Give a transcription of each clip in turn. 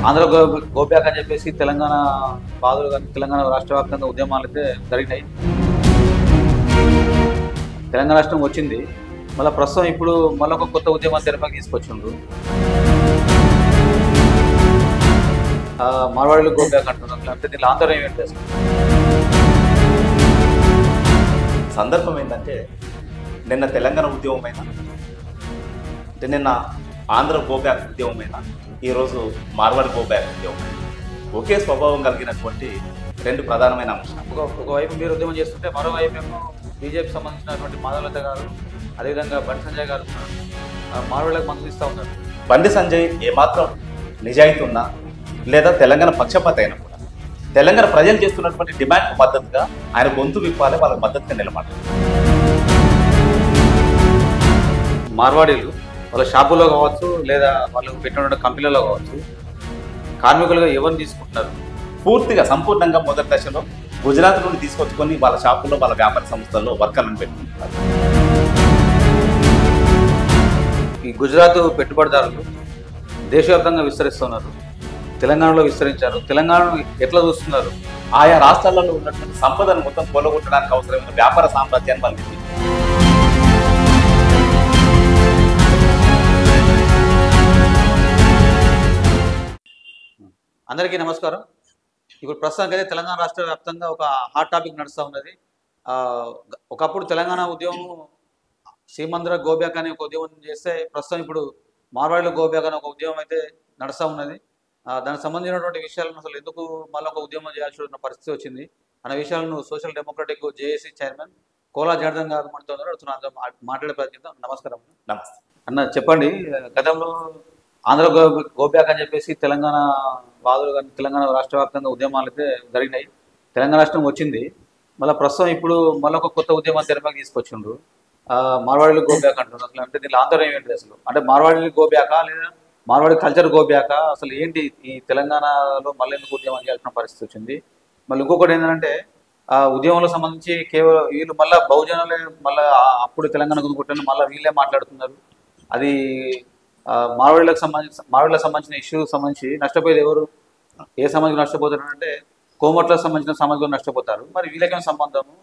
Andhra go back అని చెప్పేసి తెలంగాణ బాధలు కానీ తెలంగాణ రాష్ట్ర వ్యాప్తంగా ఉద్యమాలు అయితే జరిగినాయి. తెలంగాణ రాష్ట్రం వచ్చింది. మళ్ళీ ప్రస్తుతం ఇప్పుడు మళ్ళీ ఒక కొత్త ఉద్యమాన్ని తెరపైకి తీసుకొచ్చిండ్రు. మార్వాడీలు గోబ్యాక్ అంటున్నారు. అంటే దీనిలో ఆందోళన ఏంటి అసలు? సందర్భం ఏంటంటే నిన్న తెలంగాణ ఉద్యమమైనా అంటే నిన్న ఆంధ్ర గోబ్యాక్ ఉద్యమమైనా ఈరోజు మార్వాడి గోబ్యాక్ ఉద్యమమైనా ఒకే స్వభావం కలిగినటువంటి రెండు ప్రధానమైన అంశాలు. ఒకవైపు మీరు ఉద్యమం చేస్తుంటే మరోవైపు ఏమో బీజేపీ సంబంధించినటువంటి మాధవలత గారు, అదేవిధంగా బండి సంజయ్ గారు మార్వాడీలకు మద్దతు ఇస్తూ ఉన్నారు. బండి సంజయ్ ఏమాత్రం నిజాయితీ ఉన్నా లేదా తెలంగాణ పక్షపాత అయినా కూడా తెలంగాణ ప్రజలు చేస్తున్నటువంటి డిమాండ్కు మద్దతుగా ఆయన గొంతు విప్పాలి, వాళ్ళకి మద్దతుగా నిలబడాలి. మార్వాడీలు వాళ్ళ షాపుల్లో కావచ్చు లేదా వాళ్ళు పెట్టిన కంపెనీలో కావచ్చు కార్మికులుగా ఎవరిని తీసుకుంటున్నారు? పూర్తిగా సంపూర్ణంగా మొదటి దశలో గుజరాత్ నుండి తీసుకొచ్చుకొని వాళ్ళ షాపుల్లో వాళ్ళ వ్యాపార సంస్థల్లో వర్కర్లను పెట్టుకుంటున్నారు. ఈ గుజరాత్ పెట్టుబడిదారులు దేశవ్యాప్తంగా విస్తరిస్తున్నారు, తెలంగాణలో విస్తరించారు. తెలంగాణను ఎట్లా చూస్తున్నారు? ఆయా రాష్ట్రాలలో ఉన్నటువంటి సంపదను మొత్తం కొల్లగొట్టడానికి అవసరమైన వ్యాపార సామ్రాజ్యాన్ని వాళ్ళు నిర్మించారు. అందరికీ నమస్కారం. ఇప్పుడు ప్రస్తుతానికి అయితే తెలంగాణ రాష్ట్ర వ్యాప్తంగా ఒక హాట్ టాపిక్ నడుస్తూ ఉన్నది. ఒకప్పుడు తెలంగాణ ఉద్యమం సీమంధ్ర గోబ్యాక్ అనే ఒక ఉద్యమం చేస్తే ప్రస్తుతం ఇప్పుడు మార్వాడీలో గోబ్యాక్ అనే ఒక ఉద్యమం అయితే నడుస్తూ ఉన్నది. దానికి సంబంధించినటువంటి విషయాలను అసలు ఎందుకు మళ్ళీ ఒక ఉద్యమం చేయాల్సి ఉన్న పరిస్థితి వచ్చింది అనే విషయాలను social democratic JAC chairman Kola Janardhan గారు మనతో ఉన్నారు. మాట్లాడే ప్రయత్నిద్దాం. నమస్కారం. నమస్తే అన్న, చెప్పండి. గతంలో ఆంధ్ర గోబ్యాక్ అని చెప్పేసి తెలంగాణ బాధలు కానీ తెలంగాణ రాష్ట్ర వ్యాప్తంగా ఉద్యమాలు అయితే జరిగినాయి. తెలంగాణ రాష్ట్రం వచ్చింది. మళ్ళీ ప్రస్తుతం ఇప్పుడు మళ్ళీ ఒక కొత్త ఉద్యమాన్ని తెరపైకి తీసుకొచ్చిండ్రు. మార్వాడీలు గోబ్యాక్ అంటున్నారు. అసలు అంటే దీనిలో ఆందోళన ఏంటి అసలు? అంటే మార్వాడీలు గోబ్యాకా లేదా మార్వాడి కల్చర్ గోబ్యాక? అసలు ఏంటి ఈ తెలంగాణలో మళ్ళీ ఎందుకు ఉద్యమం చేయాల్సిన పరిస్థితి వచ్చింది? మళ్ళీ ఇంకొకటి ఏంటంటే ఉద్యమంలో సంబంధించి కేవలం వీళ్ళు మళ్ళీ బహుజనులే మళ్ళీ అప్పుడు తెలంగాణ గురించి మళ్ళీ వీళ్ళే మాట్లాడుతున్నారు. అది మార్వాడీలకు సంబంధించిన ఇష్యూ సంబంధించి నష్టపోయేది ఎవరు? ఏ సమాజం నష్టపోతారు అంటే కోమట్లకు సంబంధించిన సమాజం నష్టపోతారు. మరి వీళ్ళకేం సంబంధము?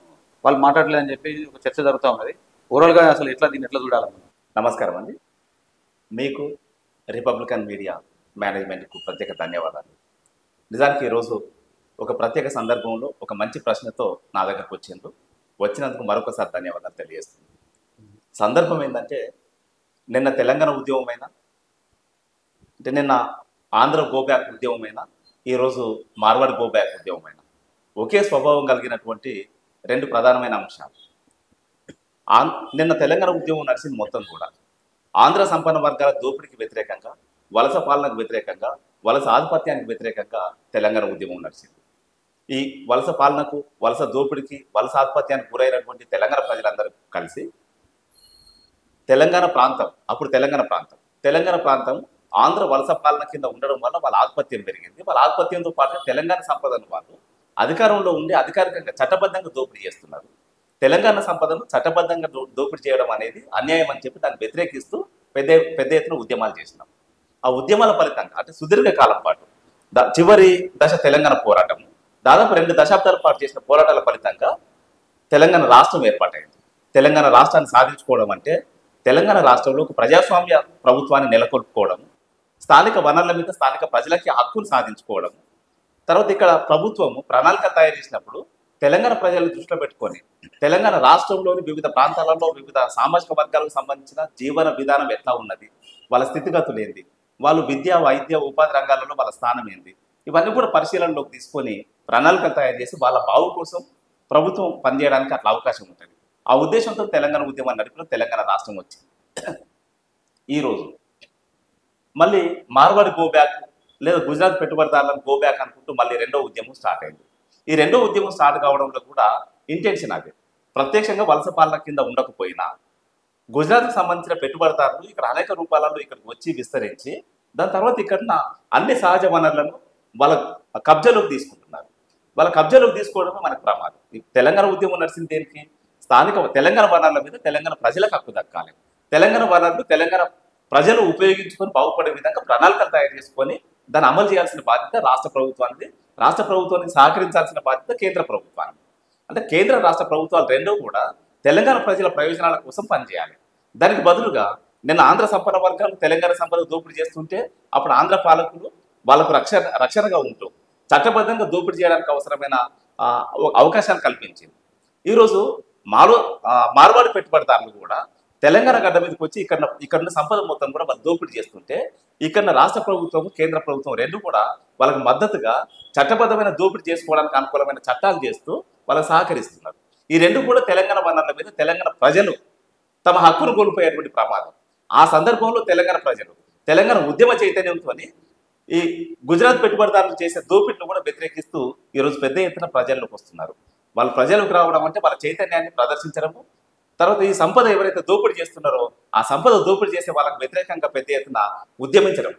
వాళ్ళు మాట్లాడలేదని చెప్పి ఒక చర్చ జరుగుతూ ఉన్నది. ఓవరాల్గా అసలు దీన్ని ఎట్లా చూడాలి? నమస్కారం అండి. మీకు రిపబ్లికన్ మీడియా మేనేజ్మెంట్కు ప్రత్యేక ధన్యవాదాలు. నిజానికి ఈరోజు ఒక ప్రత్యేక సందర్భంలో ఒక మంచి ప్రశ్నతో నా దగ్గరకు వచ్చినందుకు మరొకసారి ధన్యవాదాలు తెలియజేస్తుంది. సందర్భం ఏంటంటే నిన్న తెలంగాణ ఉద్యమమైనా అంటే నిన్న ఆంధ్ర గోబ్యాక్ ఉద్యమమైనా ఈరోజు మార్వాడి గోబ్యాక్ ఉద్యమమైనా ఒకే స్వభావం కలిగినటువంటి రెండు ప్రధానమైన అంశాలు. నిన్న తెలంగాణ ఉద్యమం నడిచింది మొత్తం కూడా ఆంధ్ర సంపన్న వర్గాల దోపిడీకి వ్యతిరేకంగా, వలస పాలనకు వ్యతిరేకంగా, వలస ఆధిపత్యానికి వ్యతిరేకంగా తెలంగాణ ఉద్యమం నడిచింది. ఈ వలస పాలనకు, వలస దోపిడీకి, వలస ఆధిపత్యానికి గురైనటువంటి తెలంగాణ ప్రజలందరూ కలిసి తెలంగాణ ప్రాంతం, అప్పుడు తెలంగాణ ప్రాంతం ఆంధ్ర వలస పాలన కింద ఉండడం వల్ల వాళ్ళ ఆధిపత్యం పెరిగింది. వాళ్ళ ఆధిపత్యంతో పాటు తెలంగాణ సంపదను వాళ్ళు అధికారంలో ఉండి అధికారికంగా చట్టబద్ధంగా దోపిడీ చేస్తున్నారు. తెలంగాణ సంపదను చట్టబద్ధంగా దోపిడీ చేయడం అనేది అన్యాయం అని చెప్పి దాన్ని వ్యతిరేకిస్తూ పెద్ద ఎత్తున ఉద్యమాలు చేసినాం. ఆ ఉద్యమాల ఫలితంగా అంటే సుదీర్ఘ కాలం పాటు చివరి దశ తెలంగాణ పోరాటం, దాదాపు 2 దశాబ్దాల పాటు చేసిన పోరాటాల ఫలితంగా తెలంగాణ రాష్ట్రం ఏర్పాటైంది. తెలంగాణ రాష్ట్రాన్ని సాధించుకోవడం అంటే తెలంగాణ రాష్ట్రంలో ఒక ప్రజాస్వామ్య ప్రభుత్వాన్ని నెలకొల్పుకోవడం, స్థానిక వనరుల మీద స్థానిక ప్రజలకి హక్కులు సాధించుకోవడం. తర్వాత ఇక్కడ ప్రభుత్వము ప్రణాళిక తయారు చేసినప్పుడు తెలంగాణ ప్రజలను దృష్టిలో పెట్టుకొని తెలంగాణ రాష్ట్రంలోని వివిధ ప్రాంతాలలో వివిధ సామాజిక వర్గాలకు సంబంధించిన జీవన విధానం ఎట్లా ఉన్నది, వాళ్ళ స్థితిగతులు ఏంది, వాళ్ళు విద్య, వైద్య, ఉపాధి రంగాలలో వాళ్ళ స్థానం ఏంది, ఇవన్నీ కూడా పరిశీలనలోకి తీసుకొని ప్రణాళికలు తయారు చేసి వాళ్ళ బావు కోసం ప్రభుత్వం పనిచేయడానికి అట్లా అవకాశం ఉంటుంది. ఆ ఉద్దేశంతో తెలంగాణ ఉద్యమాన్ని నడిపిన తెలంగాణ రాష్ట్రం వచ్చింది. ఈరోజు మళ్ళీ మార్వాడి గోబ్యాక్ లేదా గుజరాత్ పెట్టుబడిదారులను గోబ్యాక్ అనుకుంటూ మళ్ళీ రెండో ఉద్యమం స్టార్ట్ అయింది. ఈ రెండో ఉద్యమం స్టార్ట్ కావడంలో కూడా ఇంటెన్షన్ అదే. ప్రత్యక్షంగా వలస పాలన కింద ఉండకపోయినా గుజరాత్కి సంబంధించిన పెట్టుబడిదారులు ఇక్కడ అనేక రూపాలలో ఇక్కడికి వచ్చి విస్తరించి దాని తర్వాత ఇక్కడ అన్ని సహజ వనరులను వాళ్ళ కబ్జాలోకి తీసుకుంటున్నారు. వాళ్ళ కబ్జాలోకి తీసుకోవడమే మనకు ప్రమాదం. ఈ తెలంగాణ ఉద్యమం నడిచింది దేనికి? స్థానిక తెలంగాణ వనరుల మీద తెలంగాణ ప్రజలకు హక్కు దక్కాలి. తెలంగాణ వనరులు తెలంగాణ ప్రజలు ఉపయోగించుకొని బాగుపడే విధంగా ప్రణాళికలు తయారు చేసుకొని దాన్ని అమలు చేయాల్సిన బాధ్యత రాష్ట్ర ప్రభుత్వానికి, రాష్ట్ర ప్రభుత్వానికి సహకరించాల్సిన బాధ్యత కేంద్ర ప్రభుత్వానికి. అంటే కేంద్ర రాష్ట్ర ప్రభుత్వాలు రెండూ కూడా తెలంగాణ ప్రజల ప్రయోజనాల కోసం పనిచేయాలి. దానికి బదులుగా నిన్న ఆంధ్ర సంపద వర్గాలు తెలంగాణ సంపద దోపిడీ చేస్తుంటే అప్పుడు ఆంధ్ర పాలకులు వాళ్ళకు రక్షణగా ఉంటూ చట్టబద్ధంగా దోపిడీ చేయడానికి అవసరమైన అవకాశాలు కల్పించింది. ఈరోజు మార్వాడి పెట్టుబడిదారులు కూడా తెలంగాణ గడ్డ మీదకి వచ్చి ఇక్కడ సంపద మొత్తం కూడా వాళ్ళు దోపిడీ చేస్తుంటే ఇక్కడ రాష్ట్ర ప్రభుత్వం, కేంద్ర ప్రభుత్వం రెండు కూడా వాళ్ళకి మద్దతుగా చట్టబద్ధమైన దోపిడీ చేసుకోవడానికి అనుకూలమైన చట్టాలు చేస్తూ వాళ్ళకి సహకరిస్తున్నారు. ఈ రెండు కూడా తెలంగాణ వనరుల మీద తెలంగాణ ప్రజలు తమ హక్కును కోల్పోయేటువంటి ప్రమాదం. ఆ సందర్భంలో తెలంగాణ ప్రజలు తెలంగాణ ఉద్యమ చైతన్యంతో ఈ గుజరాత్ పెట్టుబడిదారులు చేసే దోపిడిని కూడా వ్యతిరేకిస్తూ ఈరోజు పెద్ద ఎత్తున ప్రజల్లోకి వస్తున్నారు. వాళ్ళు ప్రజలకు రావడం అంటే వాళ్ళ చైతన్యాన్ని ప్రదర్శించడము, తర్వాత ఈ సంపద ఎవరైతే దోపిడీ చేస్తున్నారో ఆ సంపద దోపిడీ చేసే వాళ్ళకి వ్యతిరేకంగా పెద్ద ఎత్తున ఉద్యమించడం.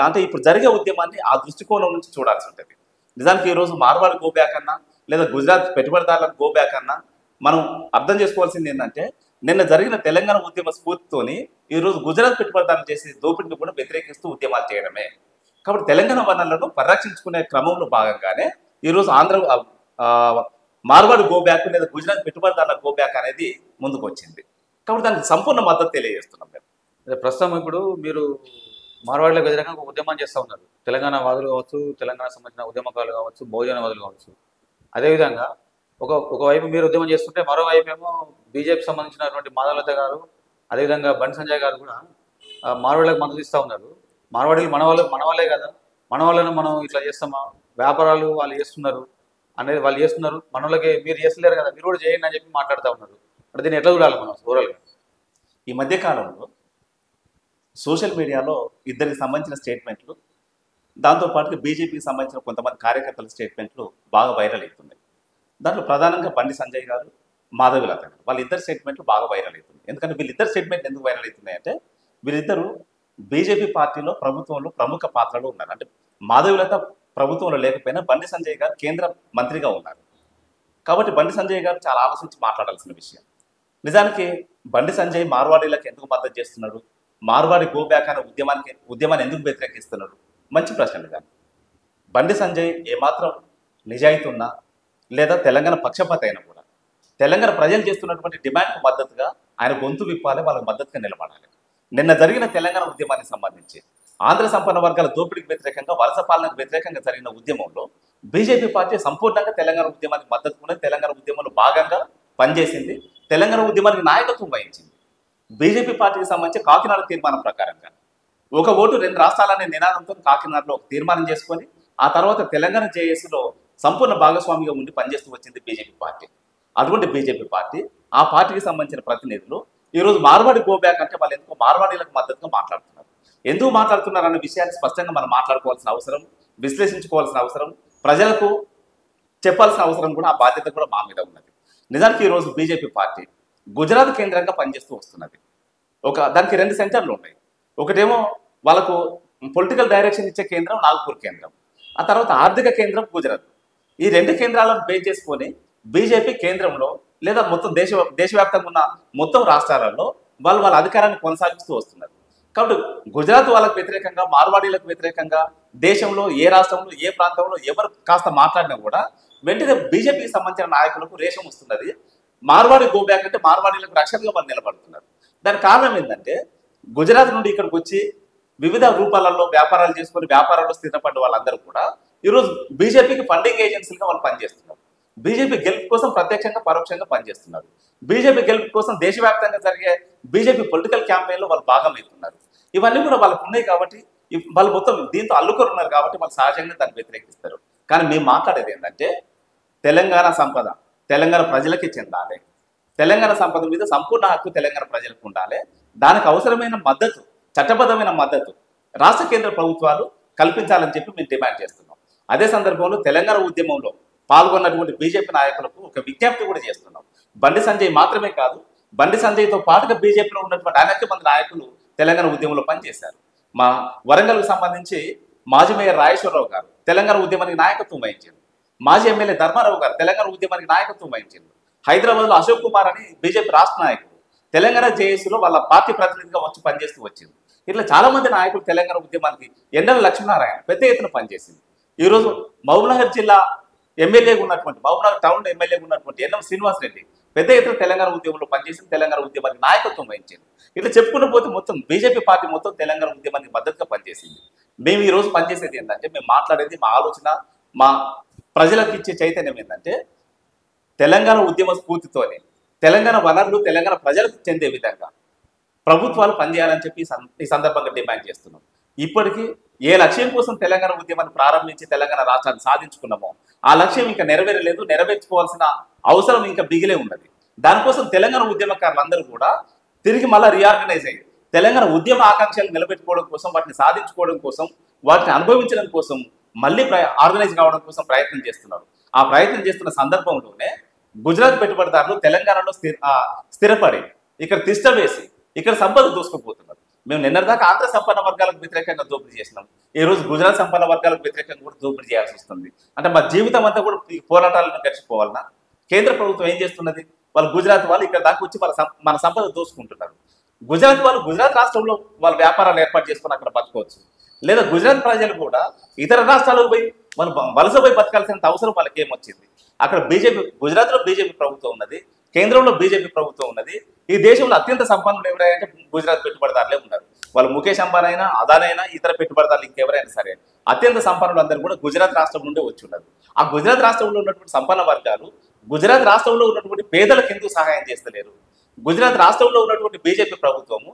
అంటే ఇప్పుడు జరిగే ఉద్యమాన్ని ఆ దృష్టికోణం నుంచి చూడాల్సి ఉంటుంది. నిజానికి ఈరోజు మార్వాడి గో బ్యాక్ అన్నా లేదా గుజరాత్ పెట్టుబడిదారులకు గో బ్యాక్ అన్నా మనం అర్థం చేసుకోవాల్సింది ఏంటంటే నిన్న జరిగిన తెలంగాణ ఉద్యమ స్ఫూర్తితోని ఈరోజు గుజరాత్ పెట్టుబడిదారులు చేసే దోపిడిని కూడా వ్యతిరేకిస్తూ ఉద్యమాలు చేయడమే. కాబట్టి తెలంగాణ వనరులను పరిరక్షించుకునే క్రమంలో భాగంగానే ఈరోజు మార్వాడి గో బ్యాక్ లేదా గుజరాత్ పెట్టుబడిదారుల గో బ్యాక్ అనేది ముందుకు వచ్చింది. కాబట్టి దానికి సంపూర్ణ మద్దతు తెలియజేస్తున్నాం మేము. ప్రస్తుతం ఇప్పుడు మీరు మార్వాడిలకు వ్యతిరేకంగా ఒక ఉద్యమం చేస్తూ ఉన్నారు. తెలంగాణ వాదులు కావచ్చు, తెలంగాణ సంబంధించిన ఉద్యమకాలు కావచ్చు, బహుజనవాదులు కావచ్చు. అదేవిధంగా ఒకవైపు మీరు ఉద్యమం చేస్తుంటే మరోవైపు ఏమో బీజేపీకి సంబంధించినటువంటి మాధవలత గారు, అదేవిధంగా బండి సంజయ్ గారు కూడా మార్వాడిలకు మద్దతు ఇస్తూ ఉన్నారు. మార్వాడీలు మన వాళ్ళే కదా, మన వాళ్ళను మనం ఇట్లా చేస్తామా, వ్యాపారాలు వాళ్ళు చేస్తున్నారు అనేది వాళ్ళు చేస్తున్నారు, మన వాళ్ళకి మీరు చేస్తలేరు కదా, మీరు కూడా చేయండి అని చెప్పి మాట్లాడుతూ ఉన్నారు. అంటే దీన్ని ఎట్లా చూడాలి మనం ఓవరాల్గా? ఈ మధ్యకాలంలో సోషల్ మీడియాలో ఇద్దరికి సంబంధించిన స్టేట్మెంట్లు, దాంతోపాటు బీజేపీకి సంబంధించిన కొంతమంది కార్యకర్తల స్టేట్మెంట్లు బాగా వైరల్ అవుతున్నాయి. దాంట్లో ప్రధానంగా బండి సంజయ్ గారు, మాధవిలత గారు వాళ్ళిద్దరు స్టేట్మెంట్లు బాగా వైరల్ అవుతుంది. ఎందుకంటే వీళ్ళిద్దరు స్టేట్మెంట్లు ఎందుకు వైరల్ అవుతున్నాయంటే వీళ్ళిద్దరూ బీజేపీ పార్టీలో ప్రభుత్వంలో ప్రముఖ పాత్రలో ఉన్నారు. అంటే మాధవిలత ప్రభుత్వంలో లేకపోయినా బండి సంజయ్ గారు కేంద్ర మంత్రిగా ఉన్నారు. కాబట్టి బండి సంజయ్ గారు చాలా ఆలోచించి మాట్లాడాల్సిన విషయం. నిజానికి బండి సంజయ్ మార్వాడీలకు ఎందుకు మద్దతు చేస్తున్నాడు, మార్వాడి గో బ్యాక్ అనే ఉద్యమాన్ని ఎందుకు వ్యతిరేకిస్తున్నాడు, మంచి ప్రశ్న. నిజానికి బండి సంజయ్ ఏమాత్రం నిజాయితీ ఉన్నా లేదా తెలంగాణ పక్షపాత అయినా కూడా తెలంగాణ ప్రజలు చేస్తున్నటువంటి డిమాండ్కు మద్దతుగా ఆయన గొంతు విప్పాలి, వాళ్ళకి మద్దతుగా నిలబడాలి. నిన్న జరిగిన తెలంగాణ ఉద్యమానికి సంబంధించి ఆంధ్ర సంపన్న వర్గాల దోపిడీకి వ్యతిరేకంగా, వలస పాలనకు వ్యతిరేకంగా జరిగిన ఉద్యమంలో బీజేపీ పార్టీ సంపూర్ణంగా తెలంగాణ ఉద్యమానికి మద్దతు కూడా తెలంగాణ ఉద్యమంలో భాగంగా పనిచేసింది, తెలంగాణ ఉద్యమానికి నాయకత్వం వహించింది. బీజేపీ పార్టీకి సంబంధించి కాకినాడ తీర్మానం ప్రకారంగా ఒక ఓటు రెండు రాష్ట్రాలనే నినాదంతో కాకినాడలో ఒక తీర్మానం చేసుకొని ఆ తర్వాత తెలంగాణ జేఏసీలో సంపూర్ణ భాగస్వామిగా ఉండి పనిచేస్తూ వచ్చింది బీజేపీ పార్టీ. అటువంటి బీజేపీ పార్టీ, ఆ పార్టీకి సంబంధించిన ప్రతినిధులు ఈరోజు మార్వాడి గో బ్యాక్ అంటే వాళ్ళు ఎందుకు మార్వాడీలకు మద్దతుగా మాట్లాడుతున్నారు, ఎందుకు మాట్లాడుతున్నారు అనే విషయాన్ని స్పష్టంగా మనం మాట్లాడుకోవాల్సిన అవసరం, విశ్లేషించుకోవాల్సిన అవసరం, ప్రజలకు చెప్పాల్సిన అవసరం కూడా, ఆ బాధ్యత కూడా మా మీద ఉన్నది. నిజానికి ఈరోజు బీజేపీ పార్టీ గుజరాత్ కేంద్రంగా పనిచేస్తూ వస్తున్నది. దానికి రెండు సెంటర్లు ఉన్నాయి. ఒకటేమో వాళ్ళకు పొలిటికల్ డైరెక్షన్ ఇచ్చే కేంద్రం నాగ్పూర్ కేంద్రం, ఆ తర్వాత ఆర్థిక కేంద్రం గుజరాత్. ఈ రెండు కేంద్రాలను బేస్ చేసుకొని బీజేపీ కేంద్రంలో లేదా మొత్తం దేశవ్యాప్తంగా ఉన్న మొత్తం రాష్ట్రాలలో వాళ్ళ అధికారాన్ని కొనసాగిస్తూ వస్తున్నారు. కాబట్టి గుజరాత్ వాళ్ళకు వ్యతిరేకంగా, మార్వాడీలకు వ్యతిరేకంగా దేశంలో ఏ రాష్ట్రంలో ఏ ప్రాంతంలో ఎవరు కాస్త మాట్లాడినా కూడా వెంటనే బీజేపీకి సంబంధించిన నాయకులకు రేషం వస్తున్నది. మార్వాడి గో బ్యాక్ అంటే మార్వాడీలకు రక్షణగా వాళ్ళు నిలబడుతున్నారు. దానికి కారణం ఏంటంటే గుజరాత్ నుండి ఇక్కడికి వచ్చి వివిధ రూపాలలో వ్యాపారాలు చేసుకొని వ్యాపారాల్లో స్థిరపడ్డ వాళ్ళందరూ కూడా ఈరోజు బీజేపీకి ఫండింగ్ ఏజెన్సీలుగా వాళ్ళు పనిచేస్తున్నారు. బీజేపీ గెలుపు కోసం ప్రత్యక్షంగా పరోక్షంగా పనిచేస్తున్నారు. బీజేపీ గెలుపు కోసం దేశవ్యాప్తంగా జరిగే బీజేపీ పొలిటికల్ క్యాంపెయిన్లో వాళ్ళు భాగమవుతున్నారు. ఇవన్నీ కూడా వాళ్ళకు ఉన్నాయి కాబట్టి వాళ్ళు మొత్తం దీంతో అల్లుకొని ఉన్నారు కాబట్టి వాళ్ళు సహజంగా దాన్ని వ్యతిరేకిస్తారు. కానీ మేము మాట్లాడేది ఏంటంటే తెలంగాణ సంపద తెలంగాణ ప్రజలకి చెందాలి, తెలంగాణ సంపద మీద సంపూర్ణ హక్కు తెలంగాణ ప్రజలకు ఉండాలి. దానికి అవసరమైన మద్దతు, చట్టబద్ధమైన మద్దతు రాష్ట్ర కేంద్ర ప్రభుత్వాలు కల్పించాలని చెప్పి మేము డిమాండ్ చేస్తున్నాం. అదే సందర్భంలో తెలంగాణ ఉద్యమంలో పాల్గొన్నటువంటి బీజేపీ నాయకులకు ఒక విజ్ఞప్తి కూడా చేస్తున్నాం. బండి సంజయ్ మాత్రమే కాదు, బండి సంజయ్తో పాటుగా బీజేపీలో ఉన్నటువంటి అనేక మంది నాయకులు తెలంగాణ ఉద్యమంలో పనిచేశారు. మా వరంగల్కు సంబంధించి మాజీ మేయర్ రాజేశ్వరరావు గారు తెలంగాణ ఉద్యమానికి నాయకత్వం వహించారు. మాజీ ఎమ్మెల్యే ధర్మారావు గారు తెలంగాణ ఉద్యమానికి నాయకత్వం వహించారు. హైదరాబాద్లో అశోక్ కుమార్ అని బీజేపీ రాష్ట్ర నాయకుడు తెలంగాణ జేఏసీలో వాళ్ళ పార్టీ ప్రతినిధిగా వచ్చి పనిచేస్తూ వచ్చింది. ఇట్లా చాలా మంది నాయకులు తెలంగాణ ఉద్యమానికి ఎండల లక్ష్మీనారాయణ పెద్ద ఎత్తున పనిచేసింది. ఈరోజు మహబూబ్నగర్ జిల్లా ఎమ్మెల్యేగా ఉన్నటువంటి మహబూబ్నగర్ టౌన్ ఎమ్మెల్యేగా ఉన్నటువంటి ఎన్ఎం శ్రీనివాసరెడ్డి పెద్ద ఎత్తున తెలంగాణ ఉద్యమంలో పనిచేసింది, తెలంగాణ ఉద్యమానికి నాయకత్వం వహించింది. ఇట్లా చెప్పుకున్న పోతే మొత్తం బీజేపీ పార్టీ మొత్తం తెలంగాణ ఉద్యమానికి మద్దతుగా పనిచేసింది. మేము ఈ రోజు పనిచేసేది ఏంటంటే, మేము మాట్లాడేది మా ఆలోచన, మా ప్రజలకు ఇచ్చే చైతన్యం ఏంటంటే, తెలంగాణ ఉద్యమ స్ఫూర్తితోనే తెలంగాణ వనరులు తెలంగాణ ప్రజలకు చెందే విధంగా ప్రభుత్వాలు పనిచేయాలని చెప్పి ఈ సందర్భంగా డిమాండ్ చేస్తున్నాం. ఇప్పటికీ ఏ లక్ష్యం కోసం తెలంగాణ ఉద్యమాన్ని ప్రారంభించి తెలంగాణ రాష్ట్రాన్ని సాధించుకున్నామో ఆ లక్ష్యం ఇంకా నెరవేరలేదు, నెరవేర్చుకోవాల్సిన అవసరం ఇంకా బిగిలే ఉన్నది. దానికోసం తెలంగాణ ఉద్యమకారులందరూ కూడా తిరిగి మళ్ళీ రీఆర్గనైజ్ అయ్యి తెలంగాణ ఉద్యమ ఆకాంక్షలు నిలబెట్టుకోవడం కోసం, వాటిని సాధించుకోవడం కోసం, వాటిని అనుభవించడం కోసం మళ్ళీ ఆర్గనైజ్ కావడం కోసం ప్రయత్నం చేస్తున్నారు. ఆ ప్రయత్నం చేస్తున్న సందర్భంలోనే గుజరాత్ పెట్టుబడిదారులు తెలంగాణలో స్థిరపడి ఇక్కడ తిష్ట వేసి ఇక్కడ సంపద దూసుకుపోతున్నారు. మేము నిన్నటిదాకా ఆంధ్ర సంపన్న వర్గాలకు వ్యతిరేకంగా దోపిడీ చేసినాం, ఈ రోజు గుజరాత్ సంపన్న వర్గాలకు వ్యతిరేకంగా కూడా దోపిడీ చేయాల్సి వస్తుంది. అంటే మా జీవితం అంతా కూడా ఈ పోరాటాలను గడిచిపోవాలన్నా? కేంద్ర ప్రభుత్వం ఏం చేస్తున్నది? వాళ్ళు గుజరాత్ వాళ్ళు ఇక్కడ దాకా వచ్చి మన సంపద దోసుకుంటున్నారు. గుజరాత్ వాళ్ళు గుజరాత్ రాష్ట్రంలో వాళ్ళ వ్యాపారాలు ఏర్పాటు చేసుకుని అక్కడ బతకవచ్చు. లేదా గుజరాత్ ప్రజలు కూడా ఇతర రాష్ట్రాలకు పోయి వాళ్ళు వలస పోయి బతకాల్సినంత అవసరం వాళ్ళకి ఏమొచ్చింది? అక్కడ గుజరాత్లో బీజేపీ ప్రభుత్వం ఉన్నది, కేంద్రంలో బీజేపీ ప్రభుత్వం ఉన్నది. ఈ దేశంలో అత్యంత సంపన్నులు ఎవరైనా గుజరాత్ పెట్టుబడిదారులే ఉన్నారు. వాళ్ళు ముఖేష్ అంబానీ అయినా, అదానీ అయినా, ఇతర పెట్టుబడిదారులు ఇంకెవరైనా సరే అత్యంత సంపన్నులు అందరూ కూడా గుజరాత్ రాష్ట్రం నుండే వచ్చి ఉన్నారు. ఆ గుజరాత్ రాష్ట్రంలో ఉన్నటువంటి సంపన్న వర్గాలు గుజరాత్ రాష్ట్రంలో ఉన్నటువంటి పేదలకు ఎందుకు సహాయం చేస్తలేరు? గుజరాత్ రాష్ట్రంలో ఉన్నటువంటి బీజేపీ ప్రభుత్వము,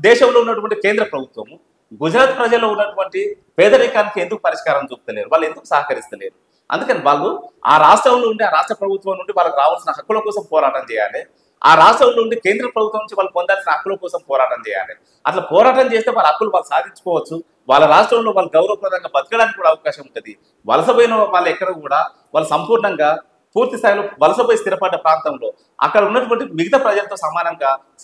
దేశంలో ఉన్నటువంటి కేంద్ర ప్రభుత్వము గుజరాత్ ప్రజల్లో ఉన్నటువంటి పేదరికానికి ఎందుకు పరిష్కారం చూపుతలేరు? వాళ్ళు ఎందుకు సహకరిస్తలేరు? అందుకని వాళ్ళు ఆ రాష్ట్రంలో ఉండి, ఆ రాష్ట్ర ప్రభుత్వం నుండి వాళ్ళకి రావాల్సిన హక్కుల కోసం పోరాటం చేయాలి. ఆ రాష్ట్రంలో ఉండి కేంద్ర ప్రభుత్వం నుంచి వాళ్ళు పొందాల్సిన హక్కుల కోసం పోరాటం చేయాలి. అట్లా పోరాటం చేస్తే వాళ్ళ హక్కులు వాళ్ళు సాధించుకోవచ్చు. వాళ్ళ రాష్ట్రంలో వాళ్ళు గౌరవప్రదంగా బతకడానికి కూడా అవకాశం ఉంటుంది. వలసపోయిన వాళ్ళు ఎక్కడ కూడా వాళ్ళు సంపూర్ణంగా పూర్తి స్థాయిలో వలసపోయి స్థిరపడ్డ ప్రాంతంలో అక్కడ ఉన్నటువంటి మిగతా ప్రజలతో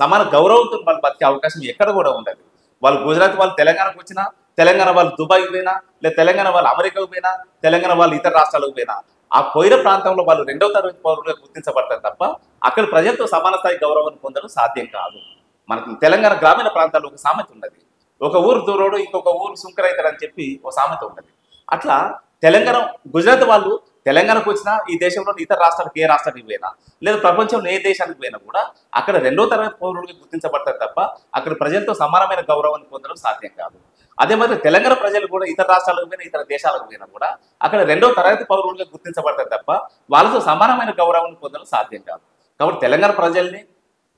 సమాన గౌరవంతో వాళ్ళు బతికే అవకాశం ఎక్కడ కూడా ఉండదు. వాళ్ళు గుజరాత్ వాళ్ళు తెలంగాణకు వచ్చినా, తెలంగాణ వాళ్ళు దుబాయ్ పోయినా, లేదా తెలంగాణ వాళ్ళు అమెరికాకు పోయినా, తెలంగాణ వాళ్ళు ఇతర రాష్ట్రాలకు పోయినా, ఆ పోయిన ప్రాంతంలో వాళ్ళు 2వ తరగతి పౌరులుగా గుర్తించబడతారు తప్ప అక్కడ ప్రజలతో సమాన స్థాయి గౌరవాన్ని పొందడం సాధ్యం కాదు. మనకి తెలంగాణ గ్రామీణ ప్రాంతాల్లో ఒక సామెత ఉన్నది, ఒక ఊరు దూరోడు ఇంకొక ఊరు సుంకరైతాడు అని చెప్పి ఒక సామెత ఉన్నది. అట్లా తెలంగాణ గుజరాత్ వాళ్ళు తెలంగాణకు వచ్చినా, ఈ దేశంలో ఇతర రాష్ట్రాలకు ఏ రాష్ట్రానికి పోయినా, లేదా ప్రపంచంలో ఏ దేశానికి పోయినా కూడా అక్కడ 2వ తరగతి పౌరులుగా గుర్తించబడతారు తప్ప అక్కడ ప్రజలతో సమానమైన గౌరవాన్ని పొందడం సాధ్యం కాదు. అదే మరి తెలంగాణ ప్రజలు కూడా ఇతర రాష్ట్రాలకు పోయినా, ఇతర దేశాలకు పోయినా కూడా అక్కడ 2వ తరగతి పౌరులుగా గుర్తించబడతారు తప్ప వాళ్ళతో సమానమైన గౌరవాన్ని పొందడం సాధ్యం కాదు. కాబట్టి తెలంగాణ ప్రజల్ని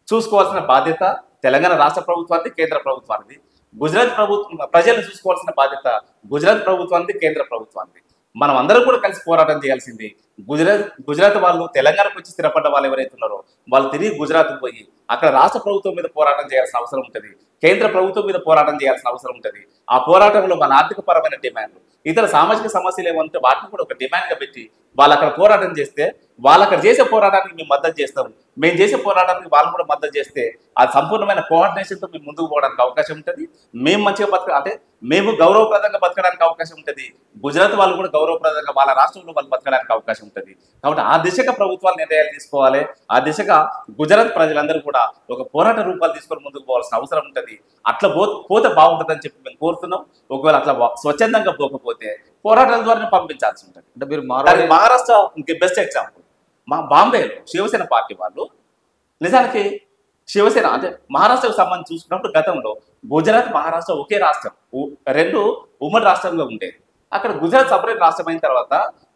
చూసుకోవాల్సిన బాధ్యత తెలంగాణ రాష్ట్ర ప్రభుత్వానికి, కేంద్ర ప్రభుత్వానికి. గుజరాత్ ప్రభుత్వం ప్రజల్ని చూసుకోవాల్సిన బాధ్యత గుజరాత్ ప్రభుత్వానికి, కేంద్ర ప్రభుత్వానికి. మనం అందరం కూడా కలిసి పోరాటం చేయాల్సింది. గుజరాత్ వాళ్ళు తెలంగాణకు వచ్చి స్థిరపడ్డ వాళ్ళు ఎవరైతే ఉన్నారో వాళ్ళు తిరిగి గుజరాత్కు పోయి అక్కడ రాష్ట్ర ప్రభుత్వం మీద పోరాటం చేయాల్సిన అవసరం ఉంటుంది, కేంద్ర ప్రభుత్వం మీద పోరాటం చేయాల్సిన అవసరం ఉంటుంది. ఆ పోరాటంలో మన ఆర్థిక పరమైన డిమాండ్లు, ఇతర సామాజిక సమస్యలు ఏమంటే వాటిని కూడా ఒక డిమాండ్గా పెట్టి వాళ్ళు అక్కడ పోరాటం చేస్తే, వాళ్ళు అక్కడ చేసే పోరాటానికి మేము మద్దతు చేస్తాం, మేము చేసే పోరాటానికి వాళ్ళు కూడా మద్దతు చేస్తే అది సంపూర్ణమైన కోఆర్డినేషన్తో మేము ముందుకు పోవడానికి అవకాశం ఉంటుంది. మేము మంచిగా అంటే మేము గౌరవప్రదంగా బతకడానికి అవకాశం ఉంటుంది. గుజరాత్ వాళ్ళు కూడా గౌరవప్రదంగా వాళ్ళ రాష్ట్రంలో వాళ్ళు బతకడానికి అవకాశం ఉంటుంది. కాబట్టి ఆ దిశగా ప్రభుత్వాలు నిర్ణయాలు తీసుకోవాలి. ఆ దిశగా గుజరాత్ ప్రజలందరూ కూడా ఒక పోరాట రూపాలు తీసుకొని ముందుకు పోవాల్సిన అవసరం ఉంటుంది. అట్లా పోతే బాగుంటుందని చెప్పి మేము కోరుతున్నాం. ఒకవేళ అట్లా స్వచ్ఛందంగా పోకపోతే పోరాటాల ద్వారా పంపించాల్సి ఉంటుంది. అంటే మీరు మహారాష్ట్ర ఇంక బెస్ట్ ఎగ్జాంపుల్. మా బాంబేలో శివసేన పార్టీ వాళ్ళు నిజానికి శివసేన అంటే మహారాష్ట్రకు సంబంధించి చూసుకున్నప్పుడు గతంలో గుజరాత్, మహారాష్ట్ర ఒకే రాష్ట్రం, 2 ఉమ్మడి రాష్ట్రంగా ఉండేది. అక్కడ గుజరాత్ సపరేట్ రాష్ట్రం అయిన తర్వాత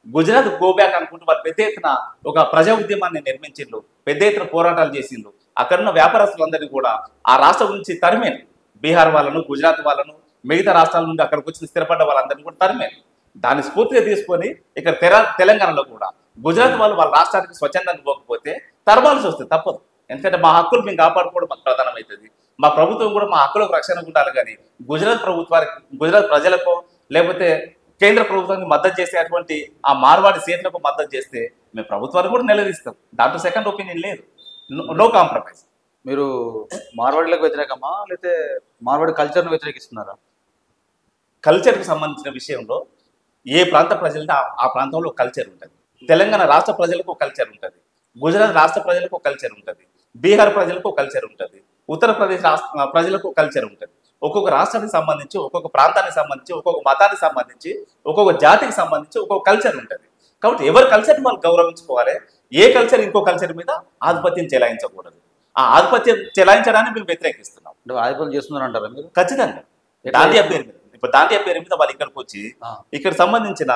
గుజరాత్ గోబ్యాక్ అనుకుంటూ వాళ్ళు పెద్ద ఎత్తున ఒక ప్రజా ఉద్యమాన్ని నిర్మించిండ్రు, పెద్ద ఎత్తున పోరాటాలు చేసిండ్రు. అక్కడున్న వ్యాపారస్తులందరినీ కూడా ఆ రాష్ట్రం నుంచి తరిమేను. బీహార్ వాళ్ళను, గుజరాత్ వాళ్ళను, మిగతా రాష్ట్రాల నుండి అక్కడికి వచ్చి స్థిరపడ్డ వాళ్ళందరినీ కూడా తరిమేను. దాన్ని స్ఫూర్తిగా తీసుకొని ఇక్కడ తెలంగాణలో కూడా గుజరాత్ వాళ్ళు వాళ్ళ రాష్ట్రానికి స్వచ్ఛందంగా పోకపోతే తరమాల్సి వస్తుంది, తప్పదు. ఎందుకంటే మా హక్కులు మేము కాపాడుకోవడం మాకు ప్రధానమవుతుంది. మా ప్రభుత్వం కూడా మా హక్కులకు రక్షణ ఉండాలి. కానీ గుజరాత్ ప్రజలకు లేకపోతే కేంద్ర ప్రభుత్వానికి మద్దతు చేసేటువంటి ఆ మార్వాడి సీట్లకు మద్దతు చేస్తే మేము ప్రభుత్వాన్ని కూడా నిలదీస్తాం. దాంట్లో సెకండ్ ఒపీనియన్ లేదు, నో కాంప్రమైజ్. మీరు మార్వాడిలకు వ్యతిరేకమా లేకపోతే మార్వాడి కల్చర్ను వ్యతిరేకిస్తున్నారా? కల్చర్కి సంబంధించిన విషయంలో ఏ ప్రాంత ప్రజలతో ఆ ప్రాంతంలో కల్చర్ ఉంటుంది. తెలంగాణ రాష్ట్ర ప్రజలకు కల్చర్ ఉంటుంది, గుజరాత్ రాష్ట్ర ప్రజలకు కల్చర్ ఉంటుంది, బీహార్ ప్రజలకు కల్చర్ ఉంటుంది, ఉత్తరప్రదేశ్ ప్రజలకు కల్చర్ ఉంటుంది. ఒక్కొక్క రాష్ట్రానికి సంబంధించి, ఒక్కొక్క ప్రాంతానికి సంబంధించి, ఒక్కొక్క మతానికి సంబంధించి, ఒక్కొక్క జాతికి సంబంధించి ఒక్కొక్క కల్చర్ ఉంటుంది. కాబట్టి ఎవరి కల్చర్ని వాళ్ళు గౌరవించుకోవాలి. ఏ కల్చర్ ఇంకో కల్చర్ మీద ఆధిపత్యం చెలాయించకూడదు. ఆ ఆధిపత్యం చెలాయించడాన్ని మేము వ్యతిరేకిస్తున్నాం. ఆధిపత్యం చేస్తున్నారు అంటారా మీరు? ఖచ్చితంగా. దాండియా పేరు మీద, ఇప్పుడు దాండియా పేరు మీద వాళ్ళు ఇక్కడికి వచ్చి ఇక్కడ సంబంధించిన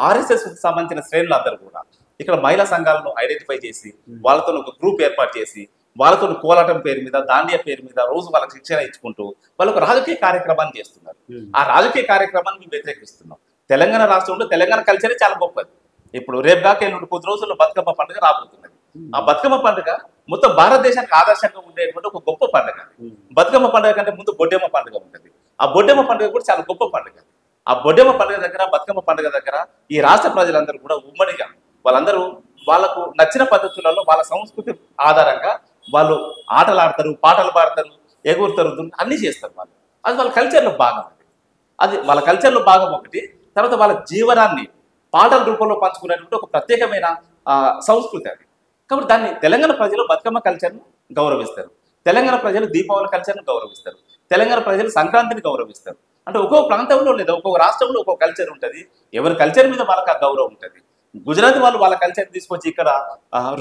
ఆర్ఎస్ఎస్ సంబంధించిన శ్రేణులు అందరూ కూడా ఇక్కడ మహిళా సంఘాలను ఐడెంటిఫై చేసి వాళ్ళతో ఒక గ్రూప్ ఏర్పాటు చేసి వాళ్ళతో కోలాటం పేరు మీద, దాండియా పేరు మీద రోజు వాళ్ళకి శిక్షణ ఇచ్చుకుంటూ వాళ్ళకు రాజకీయ కార్యక్రమాన్ని చేస్తున్నారు. ఆ రాజకీయ కార్యక్రమాన్ని మేము వ్యతిరేకిస్తున్నాం. తెలంగాణ రాష్ట్రంలో తెలంగాణ కల్చరే చాలా గొప్పది. ఇప్పుడు రేపు కాక ఎల్లుండి కొద్ది రోజుల్లో బతుకమ్మ పండుగ రాబోతున్నది. ఆ బతుకమ్మ పండుగ మొత్తం భారతదేశానికి ఆదర్శంగా ఉండేటువంటి ఒక గొప్ప పండుగ. బతుకమ్మ పండుగ కంటే ముందు బొడ్డెమ్మ పండుగ ఉంటుంది. ఆ బొడ్డెమ్మ పండుగ కూడా చాలా గొప్ప పండుగ. ఆ బొడ్డెమ్మ పండుగ దగ్గర, బతుకమ్మ పండుగ దగ్గర ఈ రాష్ట్ర ప్రజలందరూ కూడా ఉమ్మడిగా వాళ్ళందరూ వాళ్ళకు నచ్చిన పద్ధతులలో వాళ్ళ సంస్కృతి ఆధారంగా వాళ్ళు ఆటలు ఆడతారు, పాటలు పాడతారు, ఎగురుతారు, అన్నీ చేస్తారు. వాళ్ళు అది వాళ్ళ కల్చర్లో భాగం. అది వాళ్ళ కల్చర్లో భాగం ఒకటి. తర్వాత వాళ్ళ జీవనాన్ని పాటల రూపంలో పంచుకునేటువంటి ఒక ప్రత్యేకమైన సంస్కృతి అది. కాబట్టి దాన్ని తెలంగాణ ప్రజలు బతుకమ్మ కల్చర్ను గౌరవిస్తారు, తెలంగాణ ప్రజలు దీపావళి కల్చర్ను గౌరవిస్తారు, తెలంగాణ ప్రజలు సంక్రాంతిని గౌరవిస్తారు. అంటే ఒక్కొక్క ప్రాంతంలో లేదా ఒక్కొక్క రాష్ట్రంలో ఒక్కొక్క కల్చర్ ఉంటుంది. ఎవరి కల్చర్ మీద వాళ్ళకి ఆ గౌరవం ఉంటుంది. గుజరాత్ వాళ్ళు వాళ్ళ కల్చర్ తీసుకొచ్చి ఇక్కడ